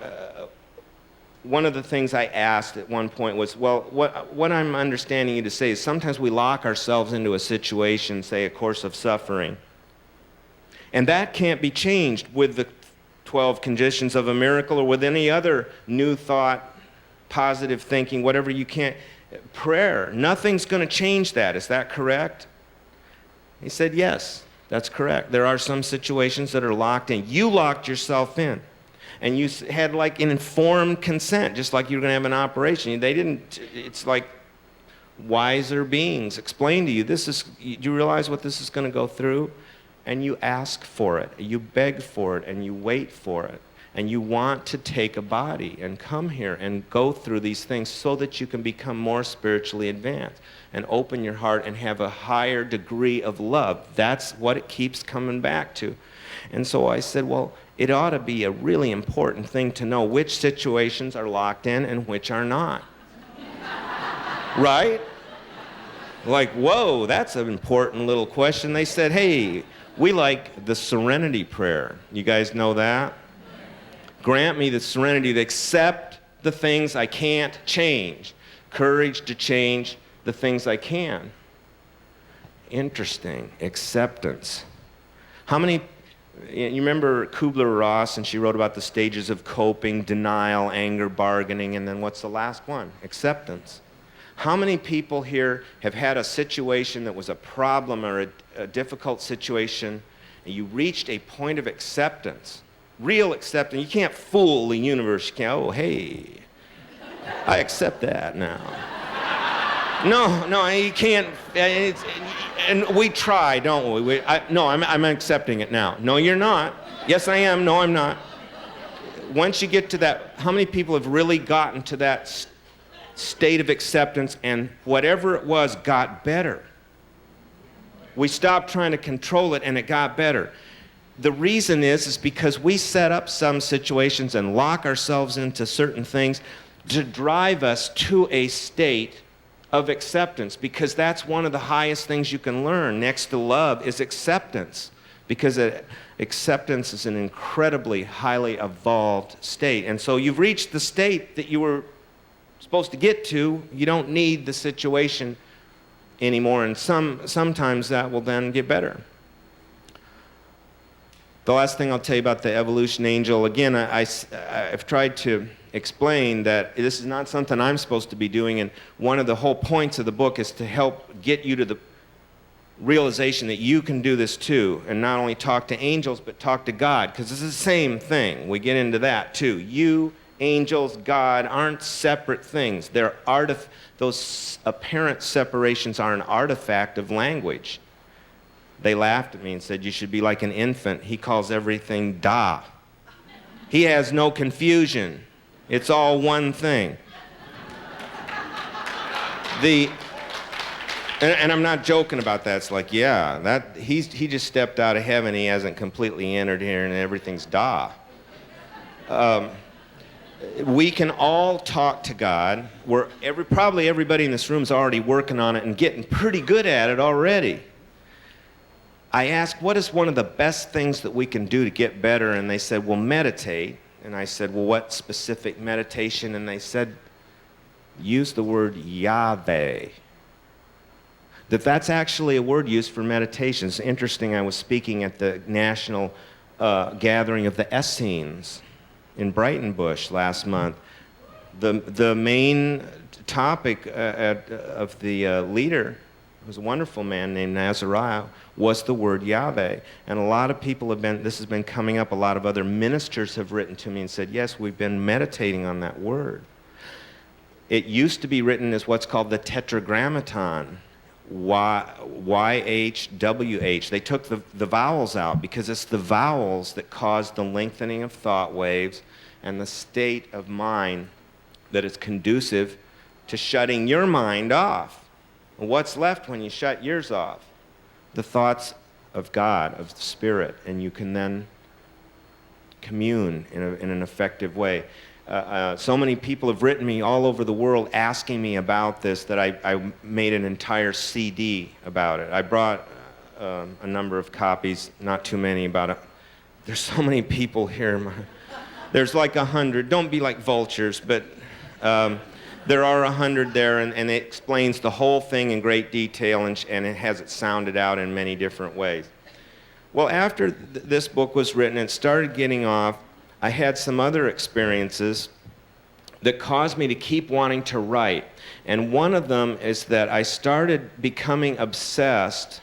of the things I asked at one point was, well, what I'm understanding you to say is sometimes we lock ourselves into a situation, say a course of suffering, and that can't be changed with the 12 conditions of a miracle or with any other new thought, positive thinking, whatever you can't. Prayer, nothing's going to change that. Is that correct? He said, yes, that's correct. There are some situations that are locked in. You locked yourself in. And you had like an informed consent, just like you were going to have an operation. They didn't, it's like wiser beings explain to you, you realize what this is going to go through? And you ask for it, you beg for it, and you wait for it. And you want to take a body and come here and go through these things so that you can become more spiritually advanced and open your heart and have a higher degree of love. That's what it keeps coming back to. And so I said, well, it ought to be a really important thing to know which situations are locked in and which are not. Right? Like, whoa, that's an important little question. They said, hey, we like the serenity prayer. You guys know that? Grant me the serenity to accept the things I can't change, courage to change the things I can. Interesting. Acceptance. How many, you remember Kubler-Ross, and she wrote about the stages of coping, denial, anger, bargaining, and then what's the last one? Acceptance. How many people here have had a situation that was a problem or a difficult situation, and you reached a point of acceptance? Real acceptance. You can't fool the universe. You can't, oh, hey, I accept that now. No, you can't. And we try, don't we? I'm accepting it now. No, you're not. Yes, I am. No, I'm not. Once you get to that, how many people have really gotten to that state of acceptance, and whatever it was got better? We stopped trying to control it, and it got better. The reason is because we set up some situations and lock ourselves into certain things to drive us to a state of acceptance, because that's one of the highest things you can learn next to love is acceptance, because acceptance is an incredibly highly evolved state. And so you've reached the state that you were supposed to get to. You don't need the situation anymore, and sometimes that will then get better. The last thing I'll tell you about the evolution angel, again, I've tried to explain that this is not something I'm supposed to be doing, and one of the whole points of the book is to help get you to the realization that you can do this too, and not only talk to angels, but talk to God, because it's the same thing. We get into that too. You angels, God aren't separate things. Those apparent separations are an artifact of language. They laughed at me and said, you should be like an infant. He calls everything da. He has no confusion. It's all one thing. And I'm not joking about that. It's like, yeah, he just stepped out of heaven. He hasn't completely entered here, and everything's da. We can all talk to God. Probably everybody in this room is already working on it and getting pretty good at it already. I asked, what is one of the best things that we can do to get better? And they said, well, meditate. And I said, well, what specific meditation? And they said, use the word Yahweh. That's actually a word used for meditation. It's interesting, I was speaking at the national gathering of the Essenes in Brighton-Bush last month. The main topic of the leader, who was a wonderful man named Nazariah, was the word Yahweh. And a lot of people this has been coming up, a lot of other ministers have written to me and said, yes, we've been meditating on that word. It used to be written as what's called the Tetragrammaton, YHWH. They took the vowels out because it's the vowels that cause the lengthening of thought waves and the state of mind that is conducive to shutting your mind off. And what's left when you shut yours off? The thoughts of God, of the Spirit, and you can then commune in an effective way. So many people have written me all over the world asking me about this that I made an entire CD about it. I brought a number of copies, not too many, about it. There's so many people here. There's like 100. Don't be like vultures, but there are 100 there, and it explains the whole thing in great detail, and it has it sounded out in many different ways. Well, after this book was written and started getting off, I had some other experiences that caused me to keep wanting to write. And one of them is that I started becoming obsessed,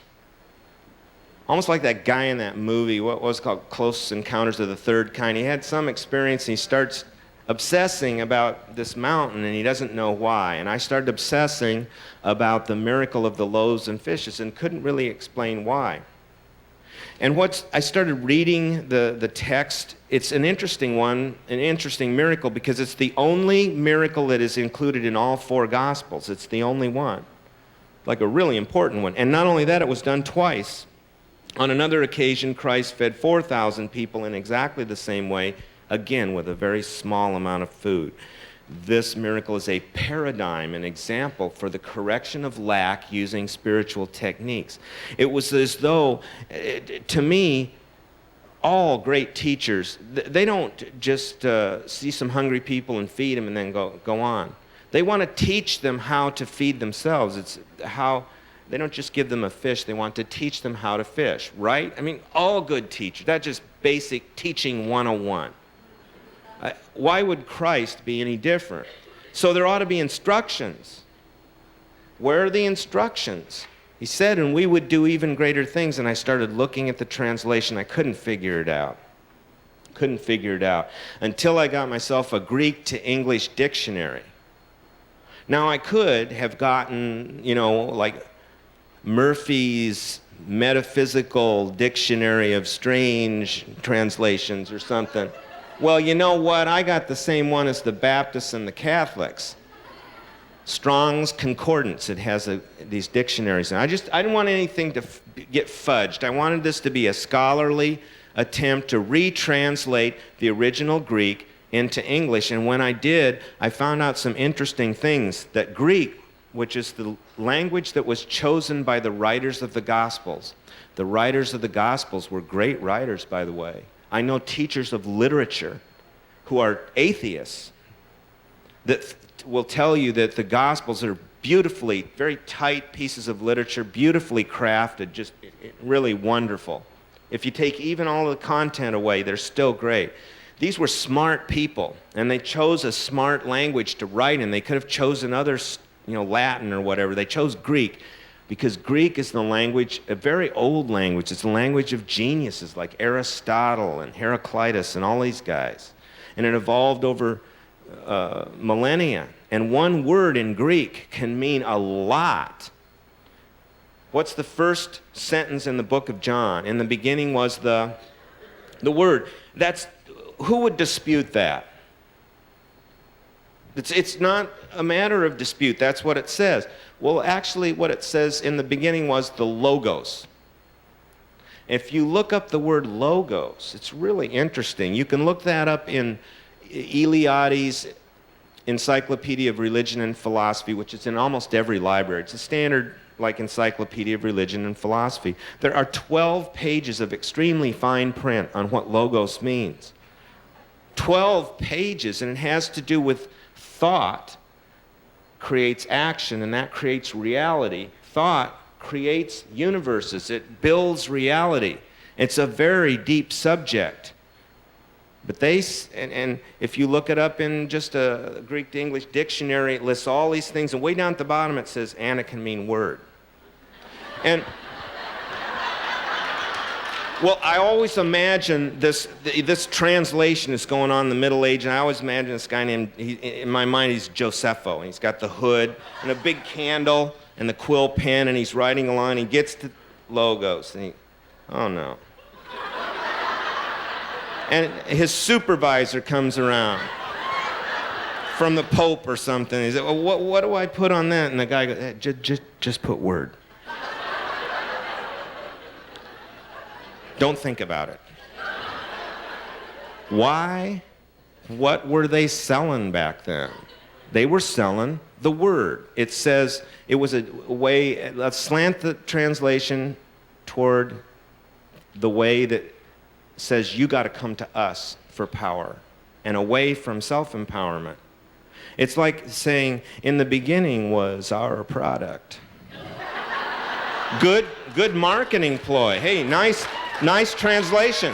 almost like that guy in that movie, what was called Close Encounters of the Third Kind. He had some experience, and he starts obsessing about this mountain, and he doesn't know why. And I started obsessing about the miracle of the loaves and fishes and couldn't really explain why. And I started reading the text. It's an interesting one, an interesting miracle, because it's the only miracle that is included in all four Gospels. It's the only one, like a really important one. And not only that, it was done twice. On another occasion, Christ fed 4,000 people in exactly the same way, again with a very small amount of food. This miracle is a paradigm, an example for the correction of lack using spiritual techniques. It was as though, to me, all great teachers, they don't just see some hungry people and feed them and then go on. They want to teach them how to feed themselves. They don't just give them a fish, they want to teach them how to fish, right? I mean, all good teachers, that's just basic teaching 101. Why would Christ be any different? So there ought to be instructions. Where are the instructions? He said, and we would do even greater things. And I started looking at the translation. I couldn't figure it out. Until I got myself a Greek to English dictionary. Now I could have gotten, like Murphy's Metaphysical Dictionary of Strange Translations or something. Well, you know what? I got the same one as the Baptists and the Catholics. Strong's Concordance. It has these dictionaries. And I didn't want anything to get fudged. I wanted this to be a scholarly attempt to retranslate the original Greek into English. And when I did, I found out some interesting things. That Greek, which is the language that was chosen by the writers of the Gospels. The writers of the Gospels were great writers, by the way. I know teachers of literature who are atheists that will tell you that the Gospels are beautifully, very tight pieces of literature, beautifully crafted, just really wonderful. If you take even all the content away, they're still great. These were smart people, and they chose a smart language to write in. They could have chosen other, Latin or whatever. They chose Greek. Because Greek is the language, a very old language. It's the language of geniuses like Aristotle and Heraclitus and all these guys. And it evolved over millennia. And one word in Greek can mean a lot. What's the first sentence in the book of John? In the beginning was the Word. Who would dispute that? It's not a matter of dispute. That's what it says. Well, actually, what it says in the beginning was the Logos. If you look up the word Logos, it's really interesting. You can look that up in Eliade's Encyclopedia of Religion and Philosophy, which is in almost every library. It's a standard Encyclopedia of Religion and Philosophy. There are 12 pages of extremely fine print on what Logos means. 12 pages, and it has to do with thought creates action, and that creates reality. Thought creates universes. It builds reality. It's a very deep subject. But and if you look it up in just a Greek to English dictionary, it lists all these things, and way down at the bottom it says, "Anna can mean word." And well, I always imagine this translation is going on in the Middle Age, and I always imagine this guy named, in my mind, he's Josepho, and he's got the hood and a big candle and the quill pen, and he's writing a line. He gets to Logos, and oh no. And his supervisor comes around from the Pope or something. He said, "Well, what do I put on that?" And the guy goes, just put word. Don't think about it. Why? What were they selling back then? They were selling the word. It says, it was a way, let's slant the translation toward the way that says you got to come to us for power and away from self-empowerment. It's like saying, in the beginning was our product. Good marketing ploy. Hey, nice translation.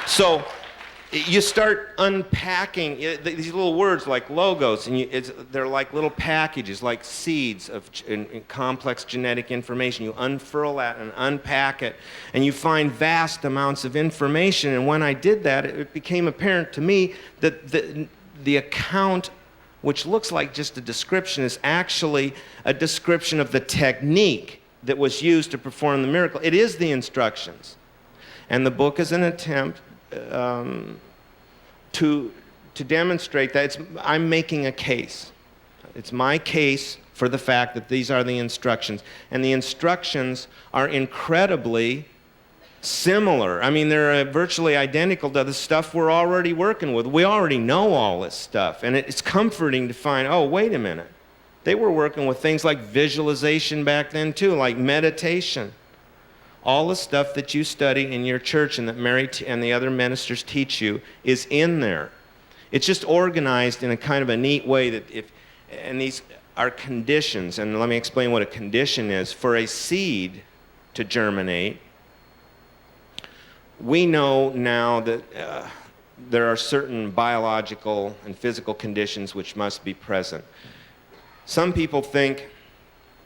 So you start unpacking these little words like Logos, and they're like little packages, like seeds of complex genetic information. You unfurl that and unpack it, and you find vast amounts of information. And when I did that, it became apparent to me that the account, which looks like just a description, is actually a description of the technique that was used to perform the miracle. It is the instructions. And the book is an attempt to demonstrate that. I'm making a case. It's my case for the fact that these are the instructions. And the instructions are incredibly similar. I mean, they're virtually identical to the stuff we're already working with. We already know all this stuff. And it's comforting to find, oh, wait a minute. They were working with things like visualization back then too, like meditation. All the stuff that you study in your church and that Mary and the other ministers teach you is in there. It's just organized in a kind of a neat way and these are conditions, and let me explain what a condition is. For a seed to germinate, we know now that there are certain biological and physical conditions which must be present. Some people think,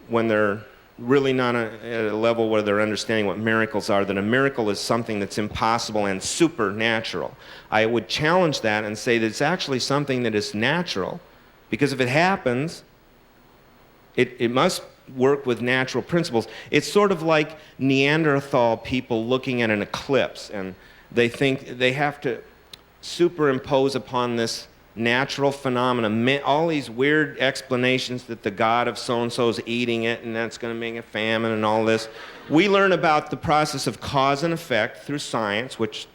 when they're really not at a level where they're understanding what miracles are, that a miracle is something that's impossible and supernatural. I would challenge that and say that it's actually something that is natural, because if it happens, it must work with natural principles. It's sort of like Neanderthal people looking at an eclipse, and they think they have to superimpose upon this natural phenomena, all these weird explanations that the god of so-and-so is eating it and that's going to make a famine and all this. We learn about the process of cause and effect through science, which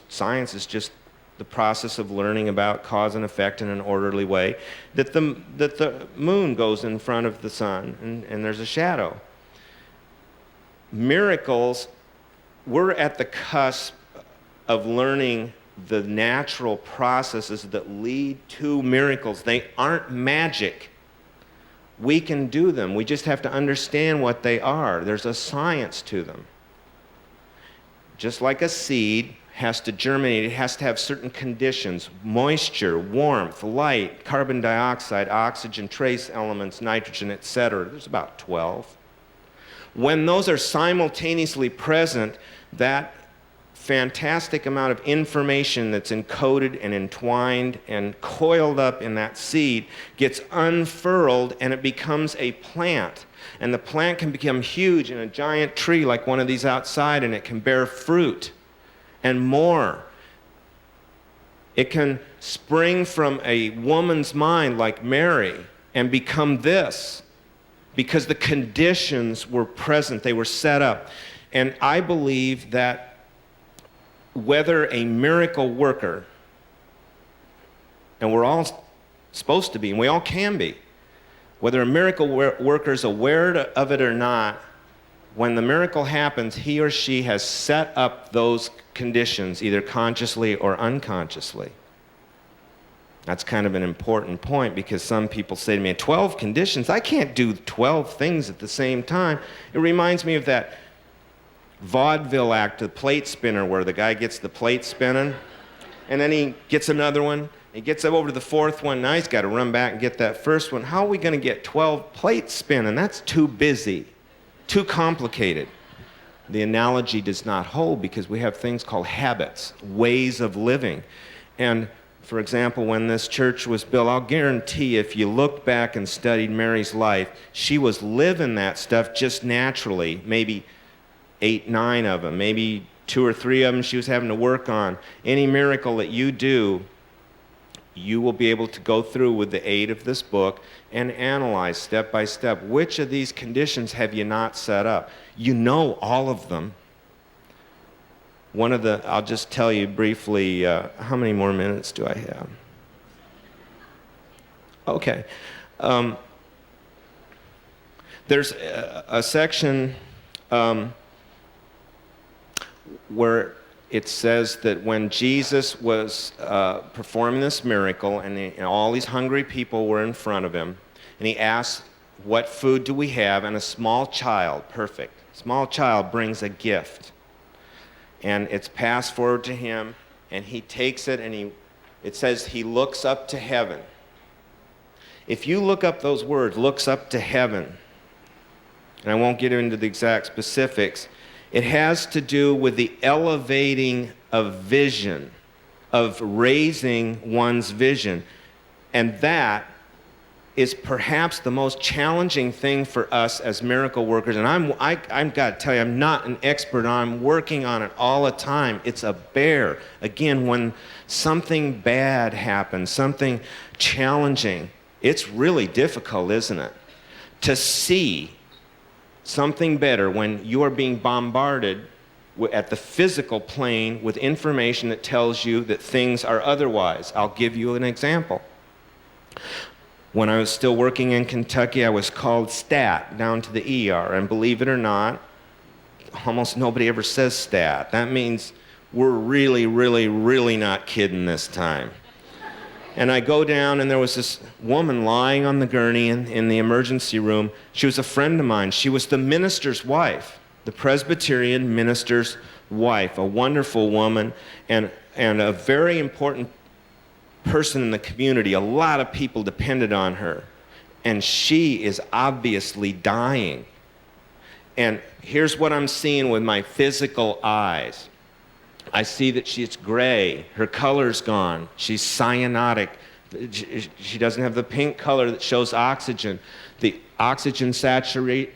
science is just the process of learning about cause and effect in an orderly way, that the moon goes in front of the sun and there's a shadow. Miracles, we're at the cusp of learning the natural processes that lead to miracles. They aren't magic. We can do them. We just have to understand what they are. There's a science to them. Just like a seed has to germinate, it has to have certain conditions: moisture, warmth, light, carbon dioxide, oxygen, trace elements, nitrogen, etc. There's about 12. When those are simultaneously present, that fantastic amount of information that's encoded and entwined and coiled up in that seed gets unfurled, and it becomes a plant. And the plant can become huge in a giant tree like one of these outside, and it can bear fruit and more. It can spring from a woman's mind like Mary and become this because the conditions were present, they were set up. And I believe that whether a miracle worker, and we're all supposed to be, and we all can be, whether a miracle worker is aware of it or not, when the miracle happens, he or she has set up those conditions, either consciously or unconsciously. That's kind of an important point, because some people say to me, 12 conditions? I can't do 12 things at the same time. It reminds me of that vaudeville act, the plate spinner, where the guy gets the plate spinning, and then he gets another one. He gets up over to the fourth one. Now he's got to run back and get that first one. How are we going to get 12 plates spinning? That's too busy, too complicated. The analogy does not hold, because we have things called habits, ways of living. And for example, when this church was built, I'll guarantee if you looked back and studied Mary's life, she was living that stuff just naturally, maybe 8, 9 of them, maybe 2 or 3 of them she was having to work on. Any miracle that you do, you will be able to go through with the aid of this book and analyze step by step, which of these conditions have you not set up? You know all of them. I'll just tell you briefly, how many more minutes do I have? Okay. There's a section where it says that when Jesus was performing this miracle, and all these hungry people were in front of him, and he asked, what food do we have? And a small child brings a gift. And it's passed forward to him, and he takes it, and it says he looks up to heaven. If you look up those words, looks up to heaven, and I won't get into the exact specifics, it has to do with the elevating of vision, of raising one's vision. And that is perhaps the most challenging thing for us as miracle workers. And I've got to tell you, I'm not an expert on it. I'm working on it all the time. It's a bear. Again, when something bad happens, something challenging, it's really difficult, isn't it? To see something better when you are being bombarded at the physical plane with information that tells you that things are otherwise. I'll give you an example. When I was still working in Kentucky, I was called stat down to the ER, and believe it or not, almost nobody ever says stat. That means we're really, really, really not kidding this time. And I go down, and there was this woman lying on the gurney in the emergency room. She was a friend of mine. She was the minister's wife, the Presbyterian minister's wife, a wonderful woman, and a very important person in the community. A lot of people depended on her. And she is obviously dying. And here's what I'm seeing with my physical eyes. I see that she's gray. Her color's gone. She's cyanotic. She doesn't have the pink color that shows oxygen. The oxygen saturation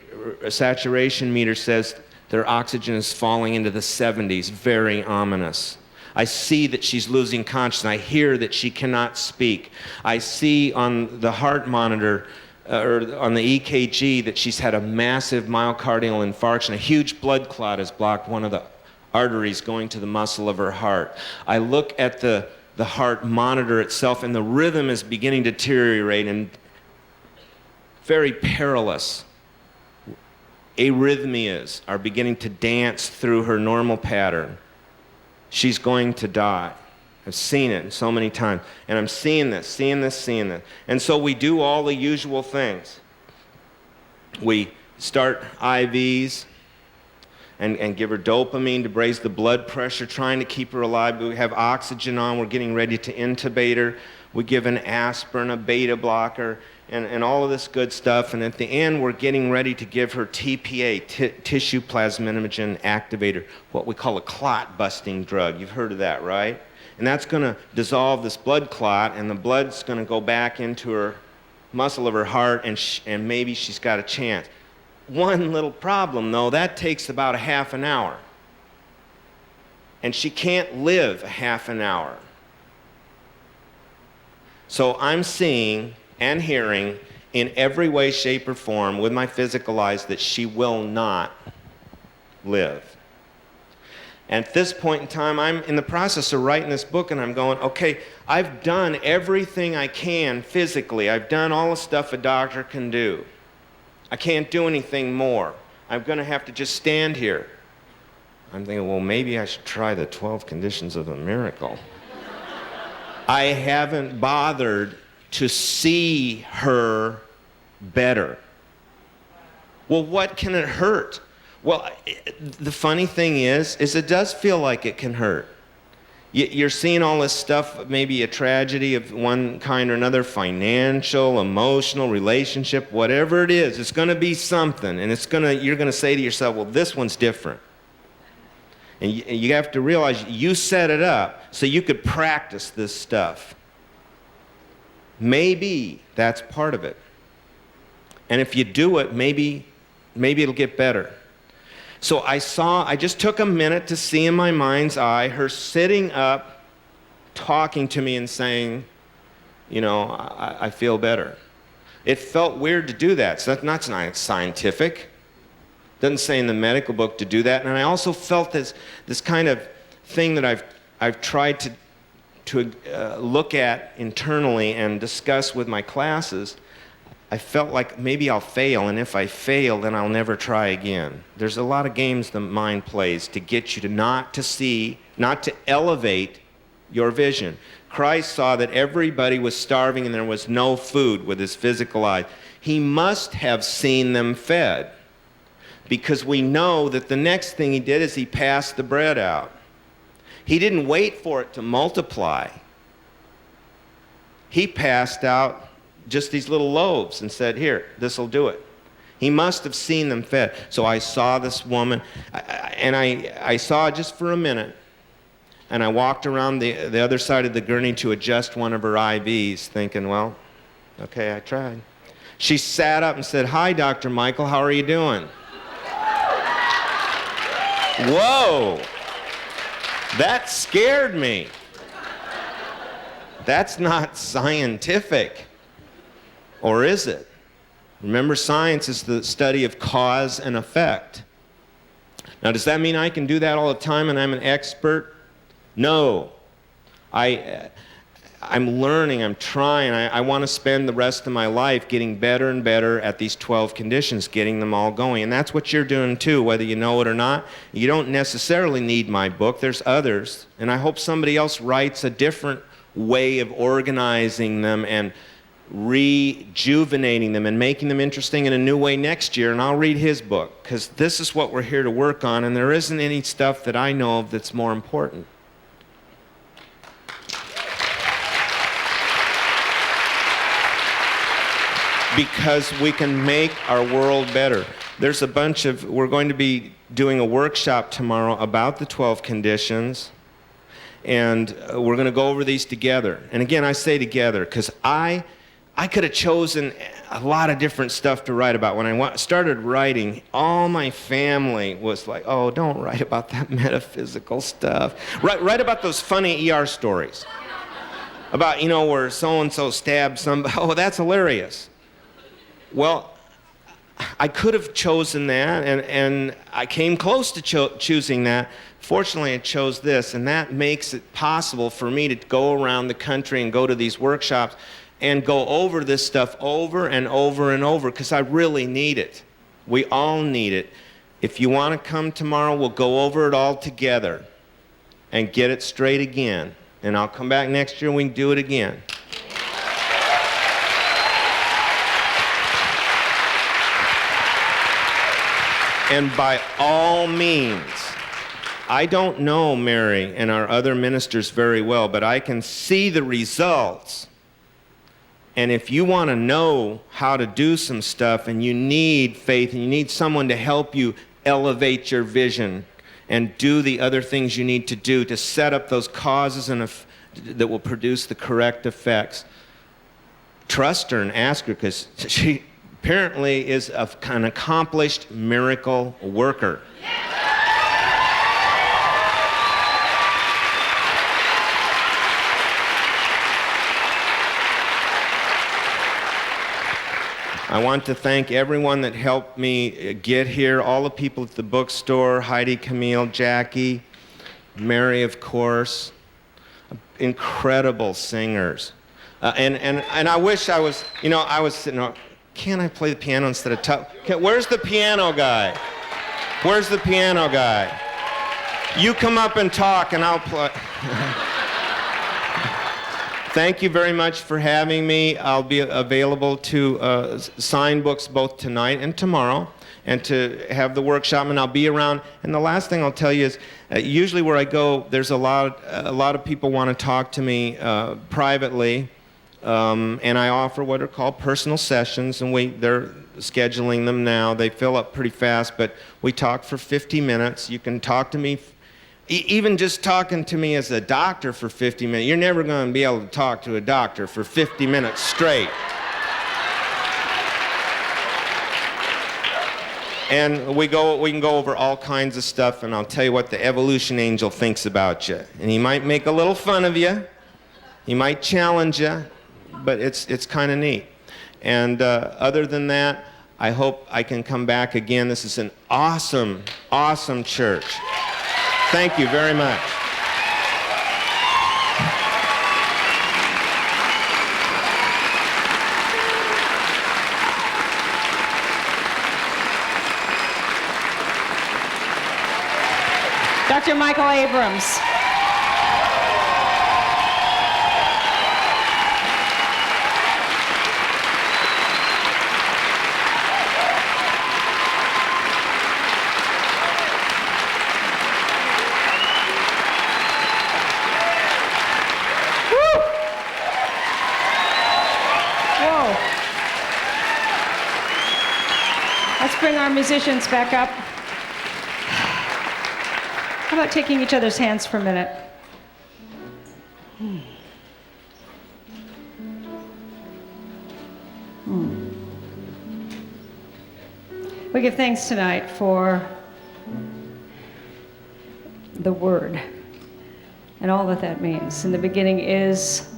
meter says their oxygen is falling into the 70s. Very ominous. I see that she's losing consciousness. I hear that she cannot speak. I see on the heart monitor, or on the EKG, that she's had a massive myocardial infarction. A huge blood clot has blocked one of the arteries going to the muscle of her heart. I look at the heart monitor itself, and the rhythm is beginning to deteriorate, and very perilous arrhythmias are beginning to dance through her normal pattern. She's going to die. I've seen it so many times. And I'm seeing this. And so we do all the usual things. We start IVs and give her dopamine to raise the blood pressure, trying to keep her alive. We have oxygen on. We're getting ready to intubate her. We give an aspirin, a beta blocker, and all of this good stuff. And at the end, we're getting ready to give her TPA, tissue plasminogen activator, what we call a clot-busting drug. You've heard of that, right? And that's going to dissolve this blood clot, and the blood's going to go back into her muscle of her heart, and maybe she's got a chance. One little problem, though, that takes about a half an hour. And she can't live a half an hour. So I'm seeing and hearing in every way, shape, or form with my physical eyes that she will not live. At this point in time, I'm in the process of writing this book, and I'm going, okay, I've done everything I can physically. I've done all the stuff a doctor can do. I can't do anything more. I'm going to have to just stand here. I'm thinking, well, maybe I should try the 12 conditions of a miracle. I haven't bothered to see her better. Well, what can it hurt? Well, the funny thing is it does feel like it can hurt. You're seeing all this stuff, maybe a tragedy of one kind or another, financial, emotional, relationship, whatever it is, it's going to be something, and you're going to say to yourself, well, this one's different. And you have to realize you set it up so you could practice this stuff. Maybe that's part of it. And if you do it, maybe it'll get better. So I just took a minute to see in my mind's eye her sitting up, talking to me and saying, I feel better. It felt weird to do that. So that's not scientific. Doesn't say in the medical book to do that. And I also felt this kind of thing that I've tried to look at internally and discuss with my classes. I felt like maybe I'll fail, and if I fail, then I'll never try again. There's a lot of games the mind plays to get you to not to elevate your vision. Christ saw that everybody was starving and there was no food with his physical eye. He must have seen them fed, because we know that the next thing he did is he passed the bread out. He didn't wait for it to multiply. He passed out just these little loaves and said, here, this'll do it. He must have seen them fed. So I saw this woman, and I saw just for a minute, and I walked around the other side of the gurney to adjust one of her IVs, thinking, well, okay, I tried. She sat up and said, hi, Dr. Michael, how are you doing? Whoa, that scared me. That's not scientific. Or is it? Remember, science is the study of cause and effect. Now, does that mean I can do that all the time and I'm an expert? No. I'm learning, I'm trying. I want to spend the rest of my life getting better and better at these 12 conditions, getting them all going. And that's what you're doing too, whether you know it or not. You don't necessarily need my book. There's others. And I hope somebody else writes a different way of organizing them and rejuvenating them and making them interesting in a new way next year, and I'll read his book, because this is what we're here to work on, and there isn't any stuff that I know of that's more important. Because we can make our world better. We're going to be doing a workshop tomorrow about the 12 conditions, and we're going to go over these together. And again, I say together, because I could have chosen a lot of different stuff to write about. When I started writing, all my family was like, oh, don't write about that metaphysical stuff. Write about those funny ER stories. About, where so-and-so stabbed somebody. Oh, that's hilarious. Well, I could have chosen that, and I came close to choosing that. Fortunately, I chose this, and that makes it possible for me to go around the country and go to these workshops and go over this stuff over and over and over, because I really need it. We all need it. If you want to come tomorrow, we'll go over it all together and get it straight again. And I'll come back next year and we can do it again. And by all means, I don't know Mary and our other ministers very well, but I can see the results And if you want to know how to do some stuff and you need faith and you need someone to help you elevate your vision and do the other things you need to do to set up those causes and that will produce the correct effects, trust her and ask her, because she apparently is an accomplished miracle worker. I want to thank everyone that helped me get here, all the people at the bookstore, Heidi, Camille, Jackie, Mary, of course, incredible singers. And I wish I was, I was sitting there, can't I play the piano instead of where's the piano guy? Where's the piano guy? You come up and talk and I'll play. Thank you very much for having me. I'll be available to sign books both tonight and tomorrow, and to have the workshop, and I'll be around. And the last thing I'll tell you is, usually where I go, there's a lot of people want to talk to me privately, and I offer what are called personal sessions, and they're scheduling them now. They fill up pretty fast, but we talk for 50 minutes. You can talk to me. Even just talking to me as a doctor for 50 minutes, you're never going to be able to talk to a doctor for 50 minutes straight. And we can go over all kinds of stuff, and I'll tell you what the evolution angel thinks about you. And he might make a little fun of you, he might challenge you, but it's kind of neat. And other than that, I hope I can come back again. This is an awesome, awesome church. Thank you very much. Dr. Michael Abrams. Bring our musicians back up. How about taking each other's hands for a minute? We give thanks tonight for the Word and all that that means. In the beginning is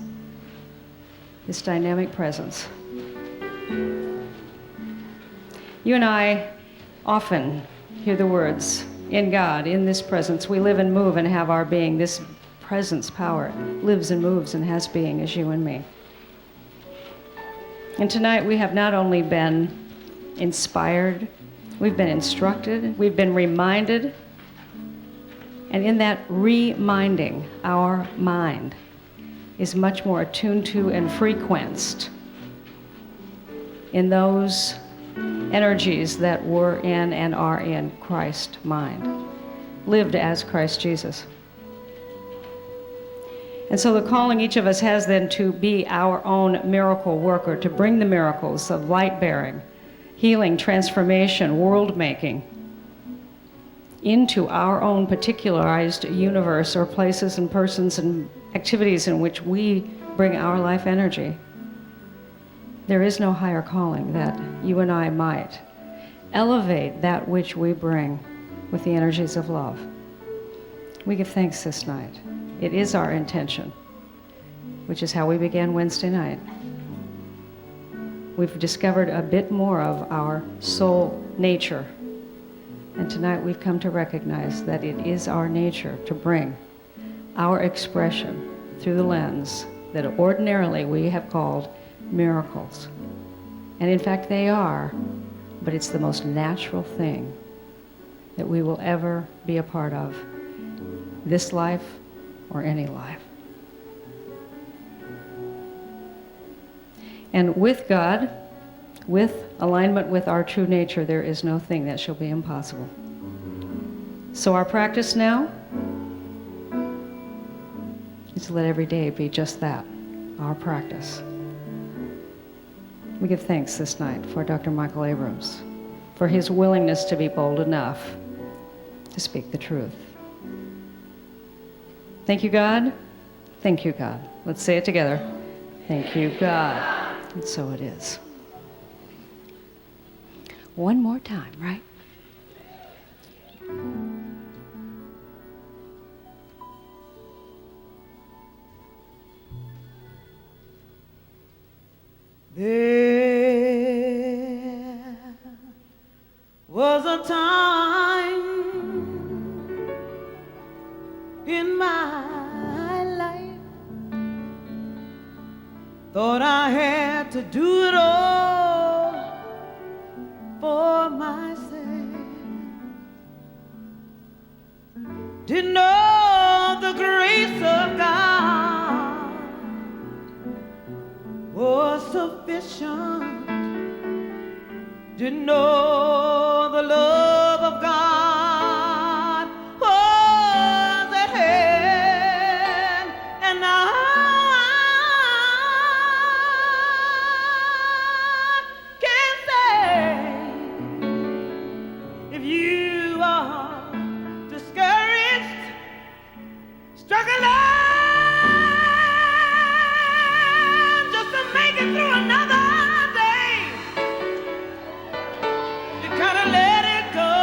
this dynamic presence. You and I often hear the words, in God, in this presence, we live and move and have our being. This presence power lives and moves and has being as you and me. And tonight we have not only been inspired, we've been instructed, we've been reminded, and in that reminding, our mind is much more attuned to and frequenced in those energies that were in and are in Christ mind, lived as Christ Jesus. And so the calling each of us has then to be our own miracle worker, to bring the miracles of light bearing, healing, transformation, world making into our own particularized universe, or places and persons and activities in which we bring our life energy. There is no higher calling that you and I might elevate that which we bring with the energies of love. We give thanks this night. It is our intention, which is how we began Wednesday night. We've discovered a bit more of our soul nature, and tonight we've come to recognize that it is our nature to bring our expression through the lens that ordinarily we have called miracles. And in fact they are, but it's the most natural thing that we will ever be a part of, this life or any life. And with God, with alignment with our true nature, there is no thing that shall be impossible. So our practice now is to let every day be just that, our practice. We give thanks this night for Dr. Michael Abrams, for his willingness to be bold enough to speak the truth. Thank you, God. Thank you, God. Let's say it together. Thank you, God. And so it is. One more time, right? There was a time in my life, thought I had to do it all for myself. Didn't know the grace of God was sufficient. Didn't know the love of God was at hand, and I can say, if you are discouraged, struggling just to make it through another day, you gotta let it go.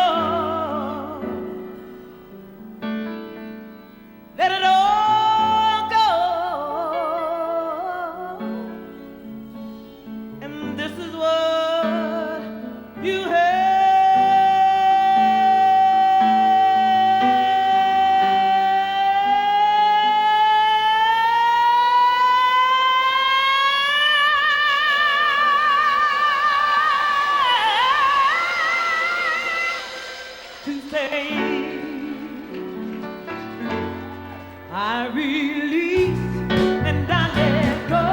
Let it all go. And this is what you to say. I release and I let go.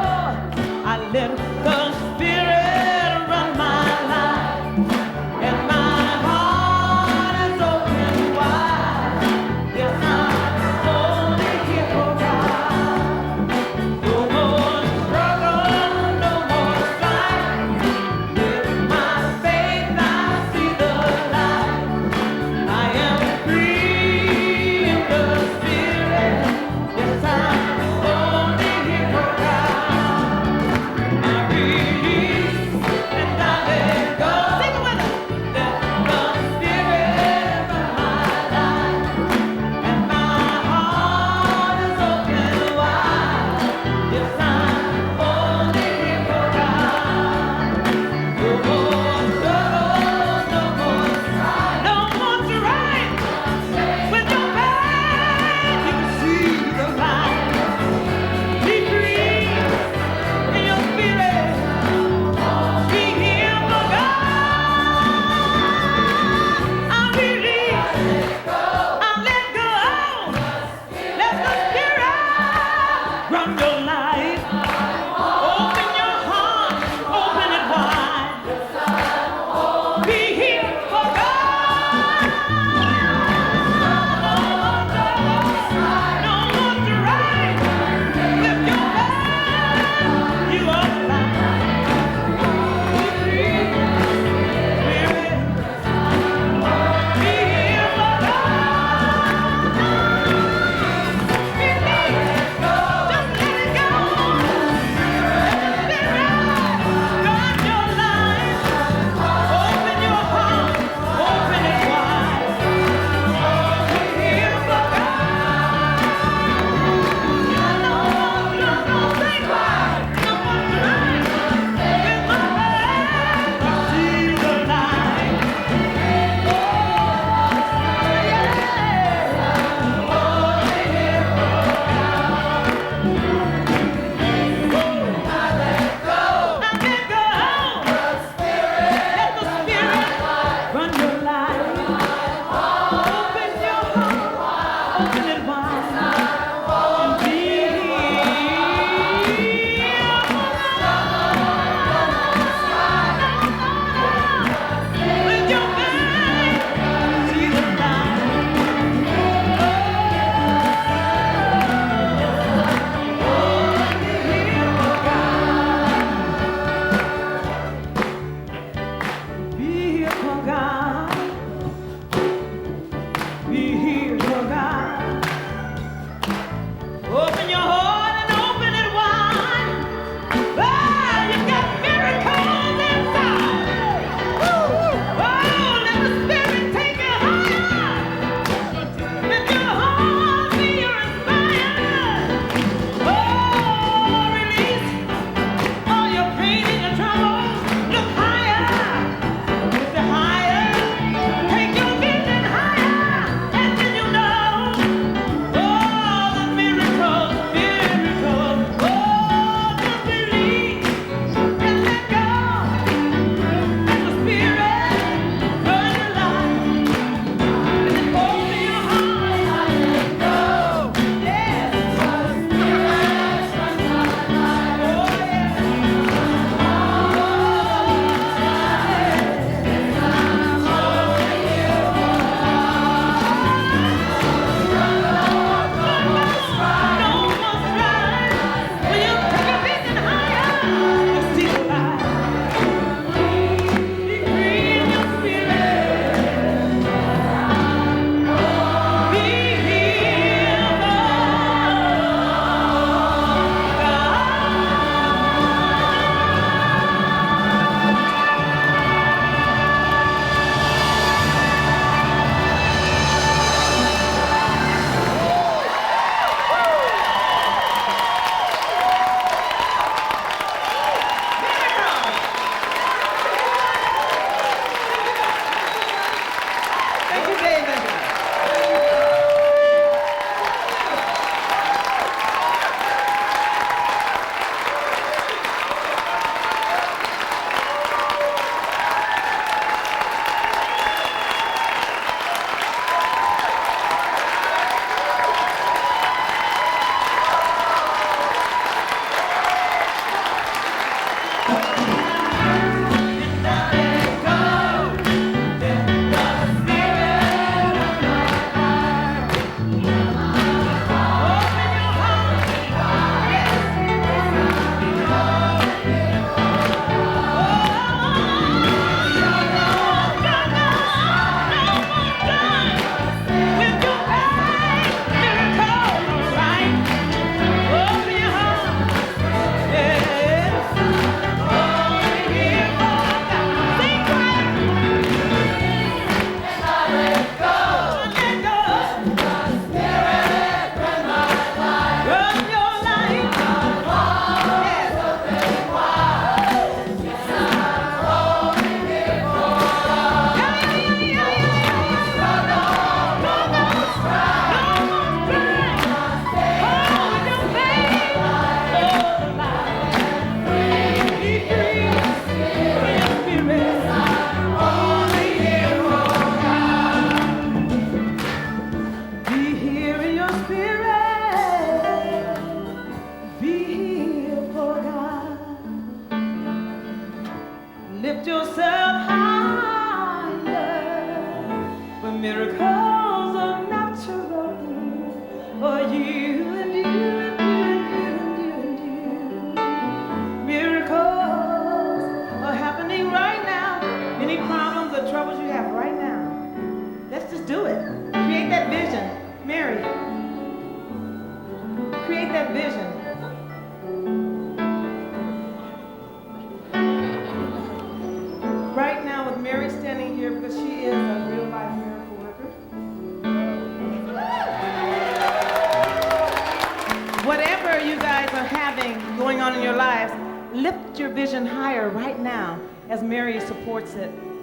I let the Spirit run my life, and my heart is open wide. Yes, I'm only here for God. No more struggle, no more strife. With my faith, I see the light. I am free in the Spirit. Yes, I'm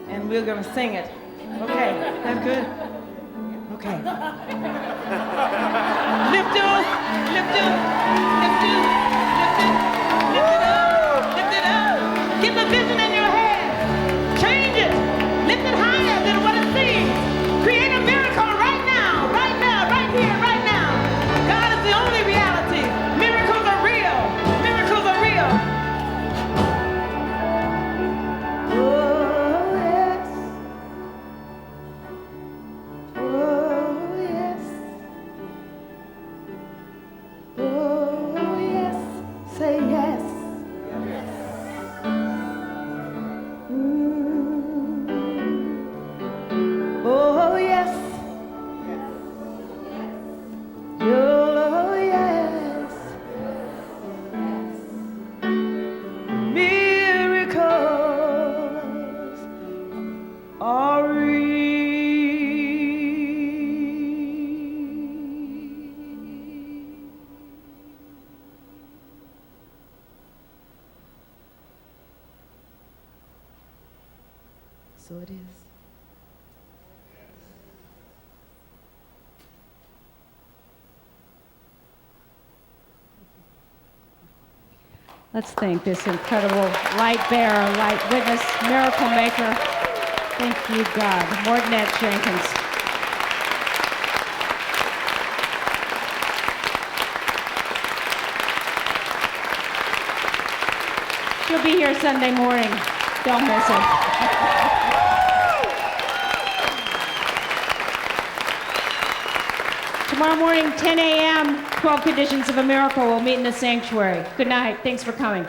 And we're going to sing it. Okay, that's good? Okay. Lift it, lift it, lift it, lift it, lift it up, lift it up. Get the vision in your head. Change it. Lift it higher than what it seems. Create a miracle right now, right here, right now. God is the only reality. Miracles are real. Miracles are real. Oh, yes. So it is. Let's thank this incredible light bearer, light witness, miracle maker. Thank you, God. Mordnette Jenkins. She'll be here Sunday morning. Don't miss her. Tomorrow morning, 10 a.m., 12 Conditions of a Miracle. We'll meet in the sanctuary. Good night. Thanks for coming.